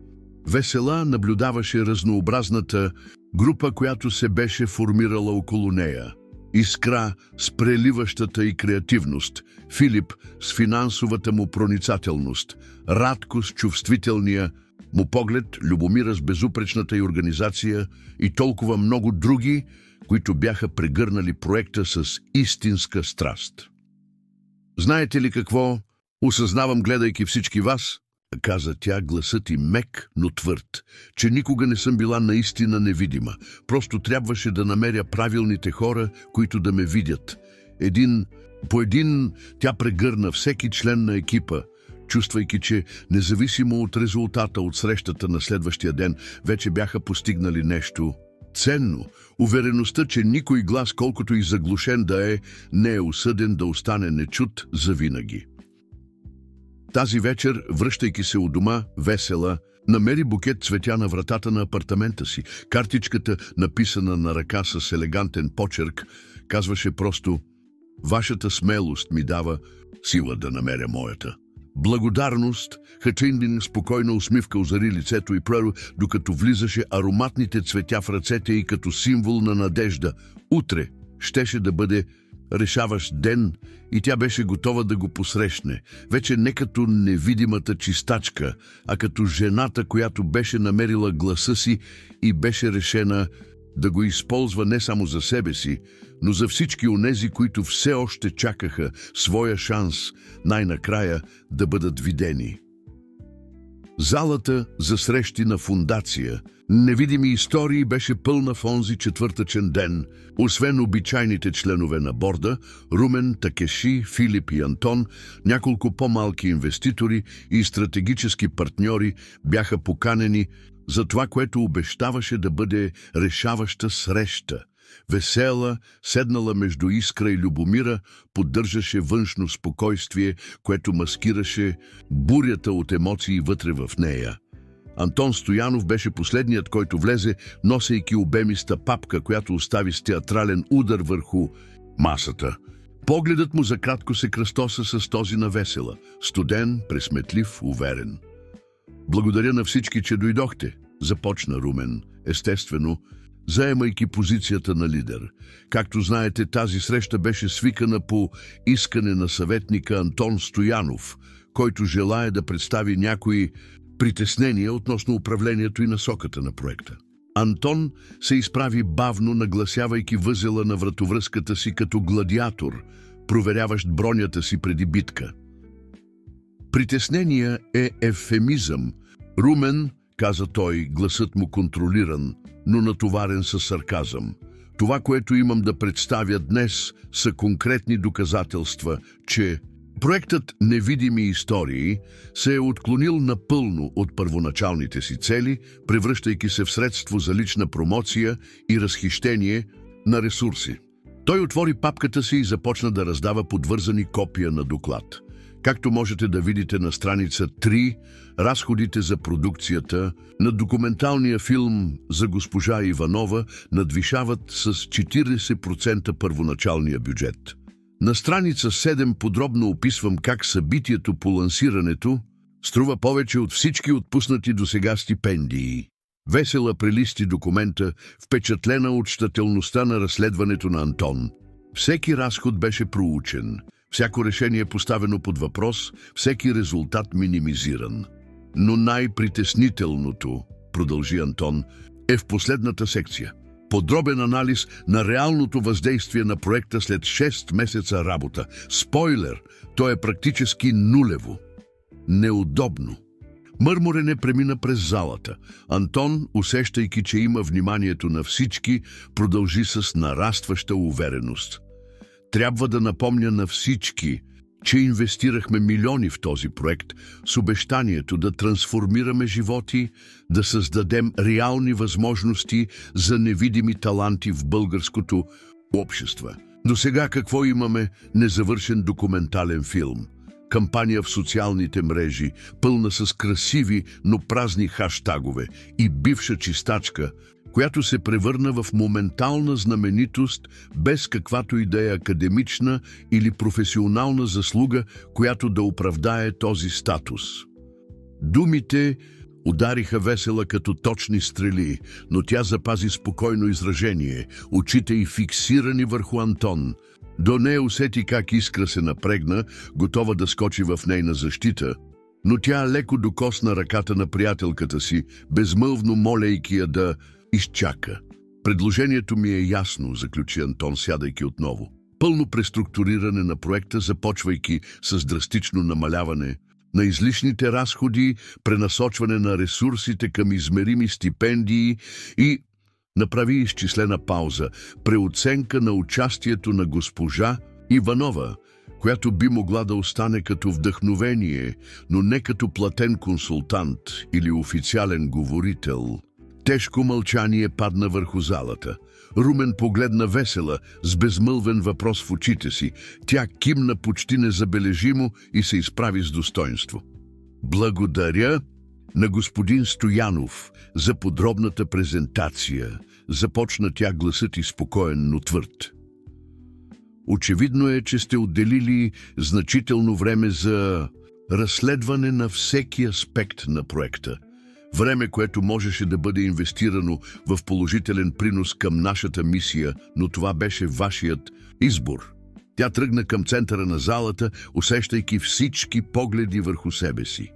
Весела наблюдаваше разнообразната група, която се беше формирала около нея. Искра с преливащата и креативност, Филип с финансовата му проницателност, Радко с чувствителния му поглед, Любомира с безупречната й организация и толкова много други, които бяха прегърнали проекта с истинска страст. Знаете ли какво осъзнавам, гледайки всички вас? Каза тя, гласът и мек, но твърд, че никога не съм била наистина невидима. Просто трябваше да намеря правилните хора, които да ме видят. Един по един тя прегърна всеки член на екипа, чувствайки, че независимо от резултата от срещата на следващия ден, вече бяха постигнали нещо ценно. Увереността, че никой глас, колкото и заглушен да е, не е осъден да остане нечут завинаги. Тази вечер, връщайки се у дома, Весела намери букет цветя на вратата на апартамента си. Картичката, написана на ръка с елегантен почерк, казваше просто: «Вашата смелост ми дава сила да намеря моята». Благодарност, Хачиндин спокойна усмивка озари лицето и Преро, докато влизаше ароматните цветя в ръцете и като символ на надежда. Утре щеше да бъде решаващ ден и тя беше готова да го посрещне. Вече не като невидимата чистачка, а като жената, която беше намерила гласа си и беше решена да го използва не само за себе си, но за всички онези, които все още чакаха своя шанс най-накрая да бъдат видени. Залата за срещи на фондация «Невидими истории» беше пълна в онзи четвъртъчен ден. Освен обичайните членове на борда, Румен, Такеши, Филип и Антон, няколко по-малки инвеститори и стратегически партньори бяха поканени за това, което обещаваше да бъде решаваща среща. Весела, седнала между Искра и Любомира, поддържаше външно спокойствие, което маскираше бурята от емоции вътре в нея. Антон Стоянов беше последният, който влезе, носейки обемиста папка, която остави с театрален удар върху масата. Погледът му за кратко се кръстоса с този на Весела. Студен, пресметлив, уверен. «Благодаря на всички, че дойдохте», започна Румен, естествено, заемайки позицията на лидер. Както знаете, тази среща беше свикана по искане на съветника Антон Стоянов, който желае да представи някои притеснения относно управлението и насоката на проекта. Антон се изправи бавно, нагласявайки възела на вратовръзката си като гладиатор, проверяващ бронята си преди битка. Притеснение е ефемизъм. Румен, каза той, гласът му контролиран, но натоварен със сарказъм. Това, което имам да представя днес, са конкретни доказателства, че проектът «Невидими истории» се е отклонил напълно от първоначалните си цели, превръщайки се в средство за лична промоция и разхищение на ресурси. Той отвори папката си и започна да раздава подвързани копия на доклад. Както можете да видите на страница 3, разходите за продукцията на документалния филм за госпожа Иванова надвишават с 40% първоначалния бюджет. На страница 7 подробно описвам как събитието по лансирането струва повече от всички отпуснати досега стипендии. Весела прелисти документа, впечатлена от щателността на разследването на Антон. Всеки разход беше проучен, всяко решение поставено под въпрос, всеки резултат минимизиран. Но най-притеснителното, продължи Антон, е в последната секция. Подробен анализ на реалното въздействие на проекта след 6 месеца работа. Спойлер, то е практически нулево. Неудобно. Мърморене премина през залата. Антон, усещайки, че има вниманието на всички, продължи с нарастваща увереност. Трябва да напомня на всички, че инвестирахме милиони в този проект с обещанието да трансформираме животи, да създадем реални възможности за невидими таланти в българското общество. До сега какво имаме? Незавършен документален филм. Кампания в социалните мрежи, пълна с красиви, но празни хаштагове и бивша чистачка, която се превърна в моментална знаменитост без каквато и да е академична или професионална заслуга, която да оправдае този статус. Думите удариха Весела като точни стрели, но тя запази спокойно изражение, очите й фиксирани върху Антон. До нея усети как Искра се напрегна, готова да скочи в нейна защита, но тя леко докосна ръката на приятелката си, безмълвно молейки я да изчака. Предложението ми е ясно, заключи Антон, сядайки отново. Пълно преструктуриране на проекта, започвайки с драстично намаляване на излишните разходи, пренасочване на ресурсите към измерими стипендии и направи изчислена пауза, преоценка на участието на госпожа Иванова, която би могла да остане като вдъхновение, но не като платен консултант или официален говорител. Тежко мълчание падна върху залата. Румен погледна Весела с безмълвен въпрос в очите си. Тя кимна почти незабележимо и се изправи с достоинство. Благодаря на господин Стоянов за подробната презентация, започна тя, гласът и спокоен, но твърд. Очевидно е, че сте отделили значително време за разследване на всеки аспект на проекта. Време, което можеше да бъде инвестирано в положителен принос към нашата мисия, но това беше вашият избор. Тя тръгна към центъра на залата, усещайки всички погледи върху себе си.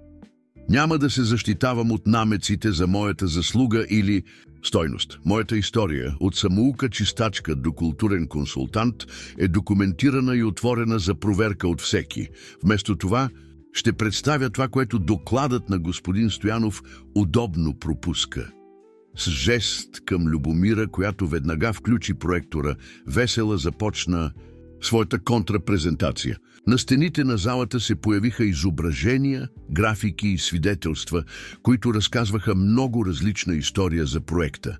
Няма да се защитавам от намеците за моята заслуга или стойност. Моята история, от самоука чистачка до културен консултант, е документирана и отворена за проверка от всеки. Вместо това ще представя това, което докладът на господин Стоянов удобно пропуска. С жест към Любомира, която веднага включи проектора, Весела започна своята контрапрезентация. На стените на залата се появиха изображения, графики и свидетелства, които разказваха много различна история за проекта.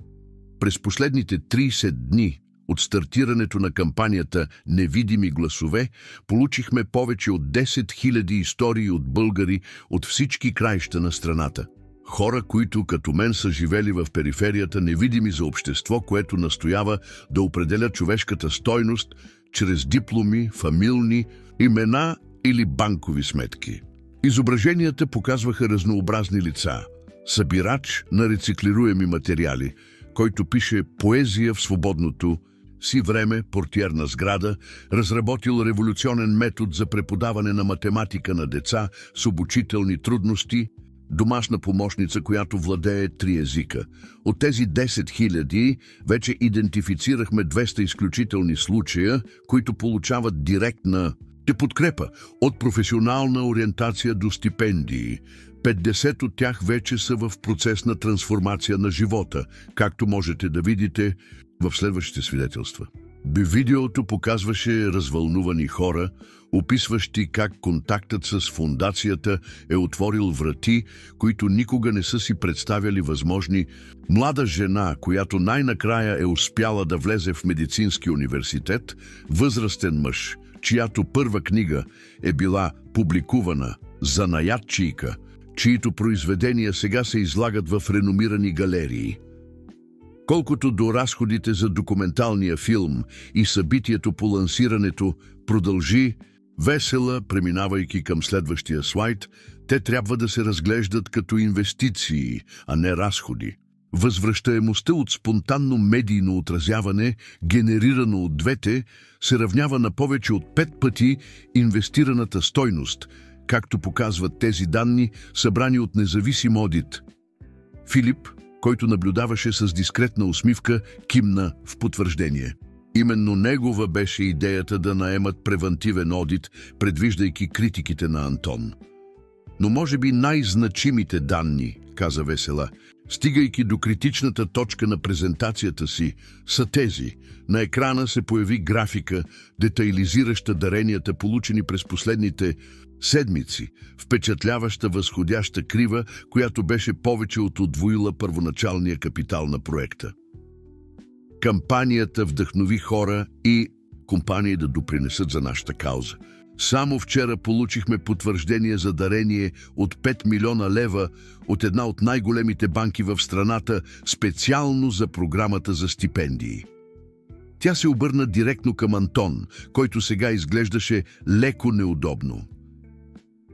През последните 30 дни от стартирането на кампанията «Невидими гласове» получихме повече от 10 000 истории от българи от всички краища на страната. Хора, които като мен са живели в периферията, невидими за общество, което настоява да определя човешката стойност чрез дипломи, фамилни имена или банкови сметки. Изображенията показваха разнообразни лица. Събирач на рециклируеми материали, който пише поезия в свободното си време, портиер на сграда, разработил революционен метод за преподаване на математика на деца с обучителни трудности, домашна помощница, която владее 3 езика. От тези 10 000 вече идентифицирахме 200 изключителни случая, които получават директна подкрепа от професионална ориентация до стипендии. 50 от тях вече са в процес на трансформация на живота, както можете да видите в следващите свидетелства. Видеото показваше развълнувани хора, описващи как контактът с фондацията е отворил врати, които никога не са си представяли възможни. Млада жена, която най-накрая е успяла да влезе в медицински университет, възрастен мъж, чиято първа книга е била публикувана, занаятчийка, чието произведения сега се излагат в реномирани галерии. Колкото до разходите за документалния филм и събитието по лансирането продължи весела, преминавайки към следващия слайд, те трябва да се разглеждат като инвестиции, а не разходи. Възвръщаемостта от спонтанно медийно отразяване, генерирано от двете, се равнява на повече от 5 пъти инвестираната стойност, както показват тези данни, събрани от независим одит. Филип, който наблюдаваше с дискретна усмивка, кимна в потвърждение. Именно негова беше идеята да наемат превантивен одит, предвиждайки критиките на Антон. Но може би най-значимите данни, каза Весела, стигайки до критичната точка на презентацията си, са тези. На екрана се появи графика, детайлизираща даренията, получени през последните седмици, впечатляваща възходяща крива, която беше повече от удвоила първоначалния капитал на проекта. Кампанията вдъхнови хора и компании да допринесат за нашата кауза. Само вчера получихме потвърждение за дарение от 5 милиона лева от една от най-големите банки в страната, специално за програмата за стипендии. Тя се обърна директно към Антон, който сега изглеждаше леко неудобно.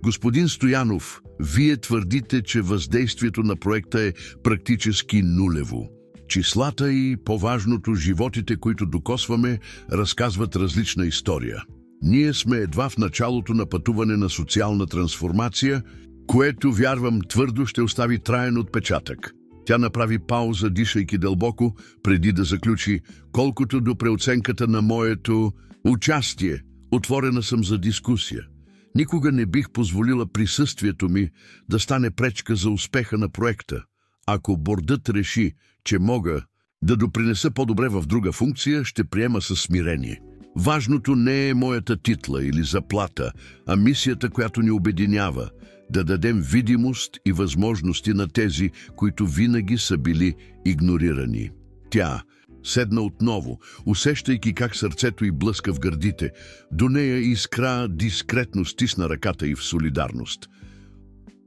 Господин Стоянов, вие твърдите, че въздействието на проекта е практически нулево. Числата и, по-важното, животите, които докосваме, разказват различна история. Ние сме едва в началото на пътуване на социална трансформация, което, вярвам, твърдо ще остави траен отпечатък. Тя направи пауза, дишайки дълбоко, преди да заключи: колкото до преоценката на моето участие, отворена съм за дискусия. Никога не бих позволила присъствието ми да стане пречка за успеха на проекта. Ако бордът реши, че мога да допринеса по-добре в друга функция, ще приема със смирение. Важното не е моята титла или заплата, а мисията, която ни обединява – да дадем видимост и възможности на тези, които винаги са били игнорирани. Тя седна отново, усещайки как сърцето й блъска в гърдите. До нея Искра дискретно стисна ръката й в солидарност.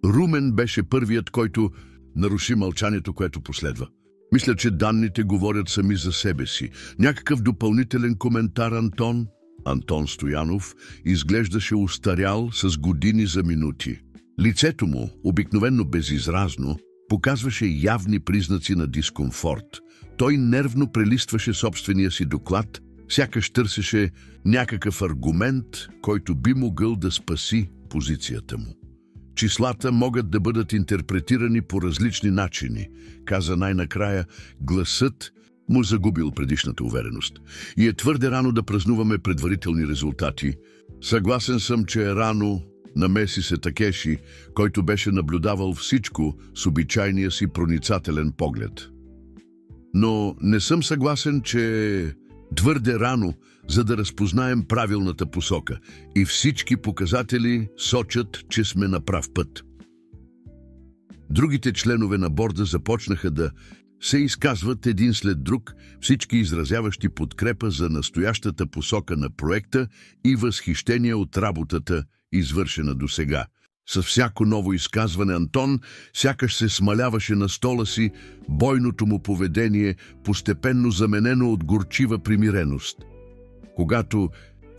Румен беше първият, който наруши мълчанието, което последва. Мисля, че данните говорят сами за себе си. Някакъв допълнителен коментар, Антон? Антон Стоянов изглеждаше устарял с години за минути. Лицето му, обикновено безизразно, показваше явни признаци на дискомфорт. Той нервно прелистваше собствения си доклад, сякаш търсеше някакъв аргумент, който би могъл да спаси позицията му. Числата могат да бъдат интерпретирани по различни начини, каза най-накрая. Гласът му загубил предишната увереност. И е твърде рано да празнуваме предварителни резултати. Съгласен съм, че е рано, намеси се Такеши, който беше наблюдавал всичко с обичайния си проницателен поглед. Но не съм съгласен, че е твърде рано, за да разпознаем правилната посока, и всички показатели сочат, че сме на прав път. Другите членове на борда започнаха да се изказват един след друг, всички изразяващи подкрепа за настоящата посока на проекта и възхищение от работата, извършена досега. С всяко ново изказване Антон сякаш се смаляваше на стола си, бойното му поведение постепенно заменено от горчива примиреност. Когато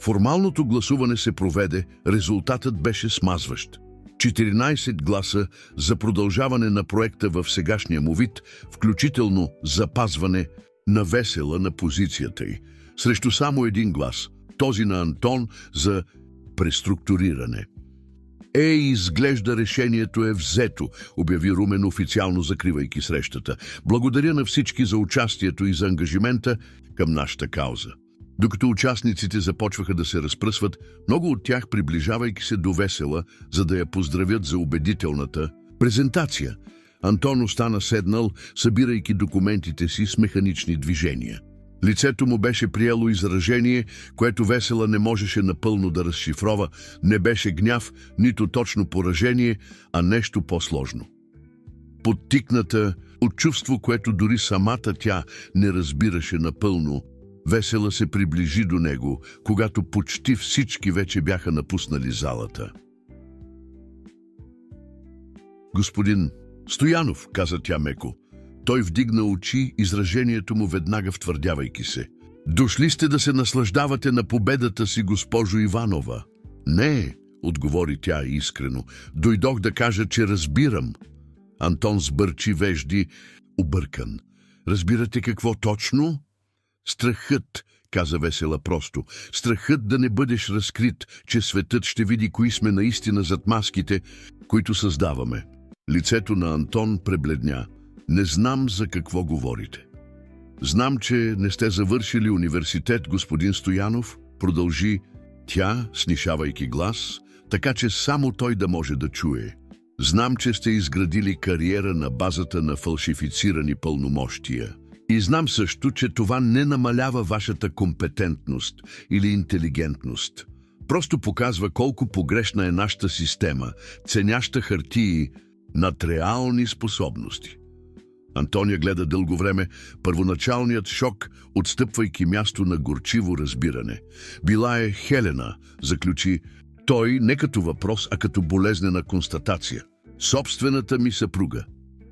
формалното гласуване се проведе, резултатът беше смазващ. 14 гласа за продължаване на проекта в сегашния му вид, включително запазване на Весела на позицията й, срещу само 1 глас, този на Антон, за преструктуриране. Изглежда решението е взето, обяви Румен официално, закривайки срещата. Благодаря на всички за участието и за ангажимента към нашата кауза. Докато участниците започваха да се разпръсват, много от тях, приближавайки се до Весела, за да я поздравят за убедителната презентация, Антон остана седнал, събирайки документите си с механични движения. Лицето му беше приело изражение, което Весела не можеше напълно да разшифрова, не беше гняв, нито точно поражение, а нещо по-сложно. Подтикната от чувство, което дори самата тя не разбираше напълно, Весела се приближи до него, когато почти всички вече бяха напуснали залата. „Господин Стоянов“, каза тя меко. Той вдигна очи, изражението му веднага втвърдявайки се. „Дошли сте да се наслаждавате на победата си, госпожо Иванова?“ „Не“, отговори тя искрено. „Дойдох да кажа, че разбирам.“ Антон сбърчи вежди, объркан. „Разбирате какво точно?“ „Страхът“, каза Весела просто. „Страхът да не бъдеш разкрит, че светът ще види кои сме наистина зад маските, които създаваме.“ Лицето на Антон пребледня. „Не знам за какво говорите.“ „Знам, че не сте завършили университет, господин Стоянов“, продължи тя, снишавайки глас, така че само той да може да чуе. „Знам, че сте изградили кариера на базата на фалшифицирани пълномощия. И знам също, че това не намалява вашата компетентност или интелигентност. Просто показва колко погрешна е нашата система, ценяща хартии над реални способности.“ Антония гледа дълго време, първоначалният шок отстъпвайки място на горчиво разбиране. „Била е Хелена“, заключи той не като въпрос, а като болезнена констатация. „Собствената ми съпруга.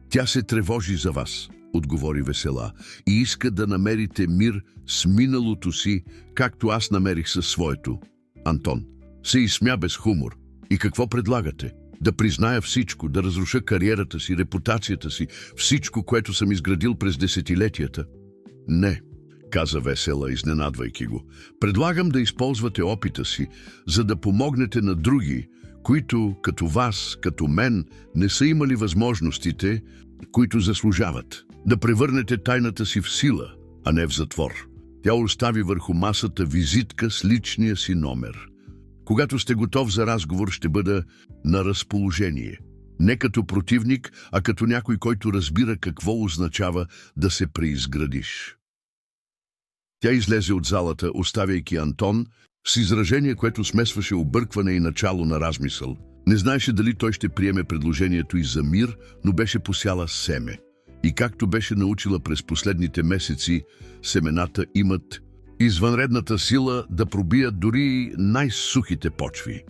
Тя се тревожи за вас“, отговори Весела, „и иска да намерите мир с миналото си, както аз намерих със своето.“ Антон се изсмя без хумор. „И какво предлагате? Да призная всичко, да разруша кариерата си, репутацията си, всичко, което съм изградил през десетилетията?“ „Не“, каза Весела, изненадвайки го. „Предлагам да използвате опита си, за да помогнете на други, които, като вас, като мен, не са имали възможностите, които заслужават. Да превърнете тайната си в сила, а не в затвор.“ Тя остави върху масата визитка с личния си номер. „Когато сте готов за разговор, ще бъда на разположение. Не като противник, а като някой, който разбира какво означава да се преизградиш.“ Тя излезе от залата, оставяйки Антон с изражение, което смесваше объркване и начало на размисъл. Не знаеше дали той ще приеме предложението и за мир, но беше посяла семе. И както беше научила през последните месеци, семената имат извънредната сила да пробият дори най-сухите почви.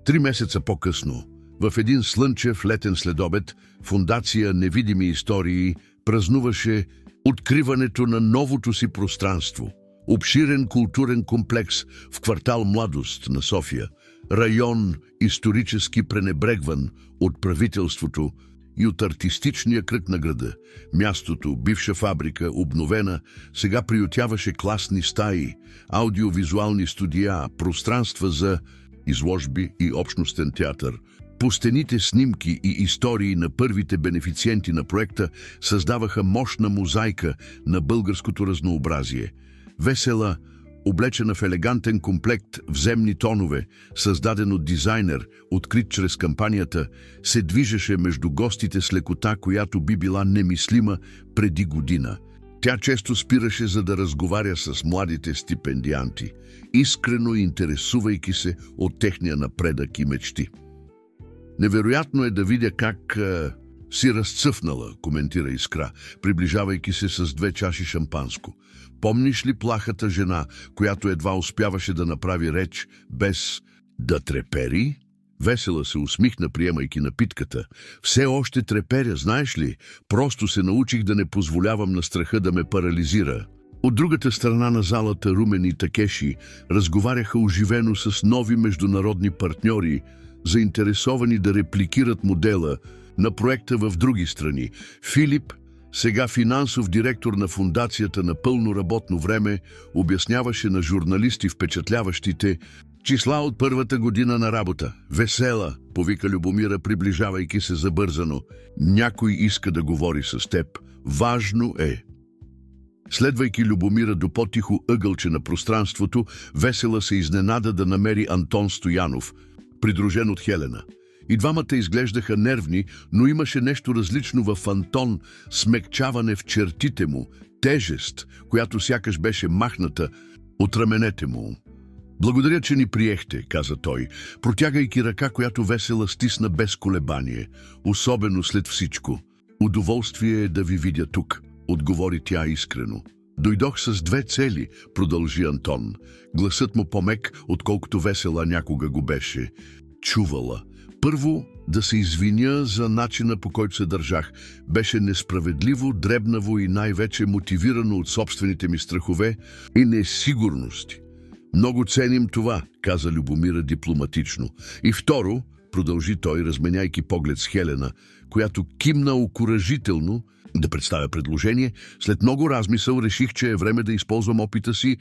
3 месеца по-късно, в един слънчев летен следобед, фондация „Невидими истории“ празнуваше откриването на новото си пространство. Обширен културен комплекс в квартал „Младост“ на София, район исторически пренебрегван от правителството и от артистичния кръг на града. Мястото, бивша фабрика, обновена, сега приютяваше класни стаи, аудиовизуални студия, пространства за изложби и общностен театър. По стените снимки и истории на първите бенефициенти на проекта създаваха мощна мозайка на българското разнообразие. Весела, облечена в елегантен комплект в земни тонове, създаден от дизайнер, открит чрез кампанията, се движеше между гостите с лекота, която би била немислима преди година. Тя често спираше, за да разговаря с младите стипендианти, искрено интересувайки се от техния напредък и мечти. „Невероятно е да видя как си разцъфнала“, коментира Искра, приближавайки се с 2 чаши шампанско. „Помниш ли плахата жена, която едва успяваше да направи реч без да трепери?“ Весела се усмихна, приемайки напитката. „Все още треперя, знаеш ли? Просто се научих да не позволявам на страха да ме парализира.“ От другата страна на залата Румен и Такеши разговаряха оживено с нови международни партньори, заинтересовани да репликират модела на проекта в други страни. Филип, сега финансов директор на фондацията на пълно работно време, обясняваше на журналисти впечатляващите Числа от първата година на работа. Весела, повика Любомира, приближавайки се забързано. Някой иска да говори с теб. Важно е. Следвайки Любомира до по-тихо ъгълче на пространството, Весела се изненада да намери Антон Стоянов, придружен от Хелена. И двамата изглеждаха нервни, но имаше нещо различно в Антон, смекчаване в чертите му, тежест, която сякаш беше махната от раменете му. Благодаря, че ни приехте, каза той, протягайки ръка, която Весела стисна без колебание, особено след всичко. Удоволствие е да ви видя тук, отговори тя искрено. Дойдох с две цели, продължи Антон. Гласът му по-мек, отколкото Весела някога го беше. Чувала. Първо, да се извиня за начина, по който се държах. Беше несправедливо, дребнаво и най-вече мотивирано от собствените ми страхове и несигурности. Много ценим това, каза Любомира дипломатично. И второ, продължи той, разменяйки поглед с Хелена, която кимна окуражително да представя предложение. След много размисъл реших, че е време да използвам опита си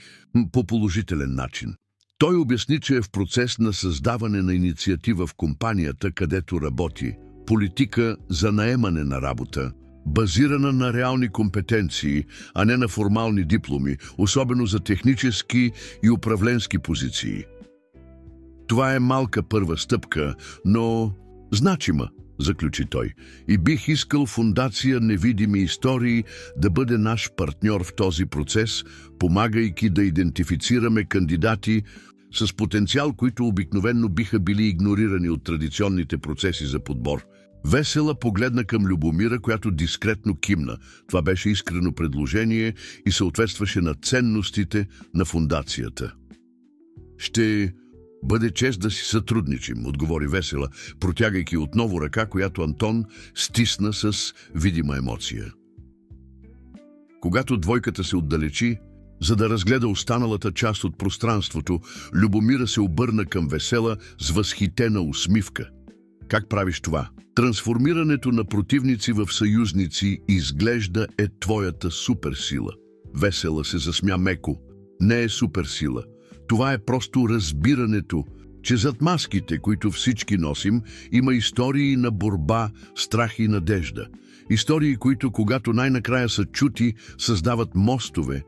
по положителен начин. Той обясни, че е в процес на създаване на инициатива в компанията, където работи. Политика за наемане на работа, базирана на реални компетенции, а не на формални дипломи, особено за технически и управленски позиции. Това е малка първа стъпка, но значима, заключи той. И бих искал фондация Невидими истории да бъде наш партньор в този процес, помагайки да идентифицираме кандидати с потенциал, които обикновенно биха били игнорирани от традиционните процеси за подбор. Весела погледна към Любомира, която дискретно кимна. Това беше искрено предложение и съответстваше на ценностите на фондацията. Ще бъде чест да си сътрудничим, отговори Весела, протягайки отново ръка, която Антон стисна с видима емоция. Когато двойката се отдалечи, за да разгледа останалата част от пространството, Любомира се обърна към Весела с възхитена усмивка. Как правиш това? Трансформирането на противници в съюзници изглежда е твоята суперсила. Весела се засмя меко. Не е суперсила. Това е просто разбирането, че зад маските, които всички носим, има истории на борба, страх и надежда. Истории, които, когато най-накрая са чути, създават мостове,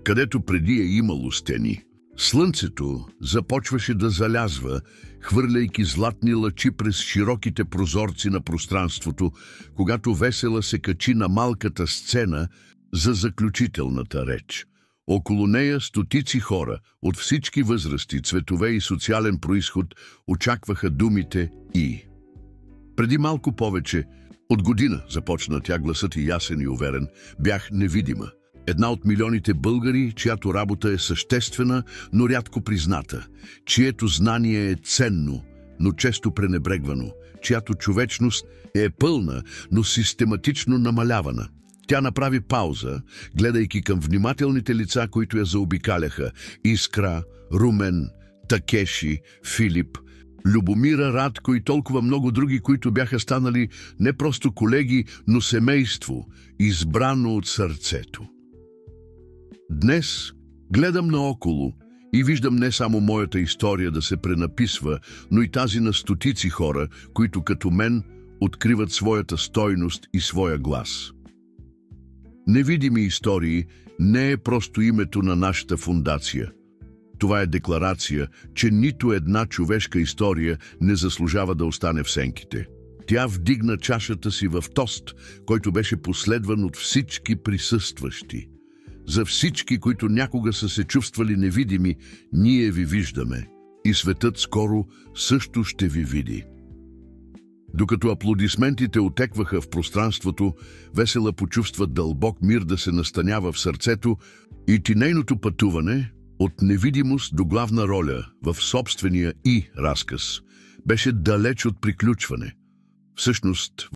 където преди е имало стени. Слънцето започваше да залязва, хвърляйки златни лъчи през широките прозорци на пространството, когато Весела се качи на малката сцена за заключителната реч. Около нея стотици хора от всички възрасти, цветове и социален произход очакваха думите «И». Преди малко повече от година, започна тя, гласът и ясен и уверен, бях невидима. Една от милионите българи, чиято работа е съществена, но рядко призната, чието знание е ценно, но често пренебрегвано, чиято човечност е пълна, но систематично намалявана. Тя направи пауза, гледайки към внимателните лица, които я заобикаляха – Искра, Румен, Такеши, Филип, Любомира, Радко и толкова много други, които бяха станали не просто колеги, но семейство, избрано от сърцето. Днес гледам наоколо и виждам не само моята история да се пренаписва, но и тази на стотици хора, които като мен откриват своята стойност и своя глас. Невидими истории не е просто името на нашата фондация. Това е декларация, че нито една човешка история не заслужава да остане в сенките. Тя вдигна чашата си в тост, който беше последван от всички присъстващи. За всички, които някога са се чувствали невидими, ние ви виждаме и светът скоро също ще ви види. Докато аплодисментите отекваха в пространството, Весела почувства дълбок мир да се настанява в сърцето и нейното пътуване от невидимост до главна роля в собствения разказ беше далеч от приключване. Всъщност,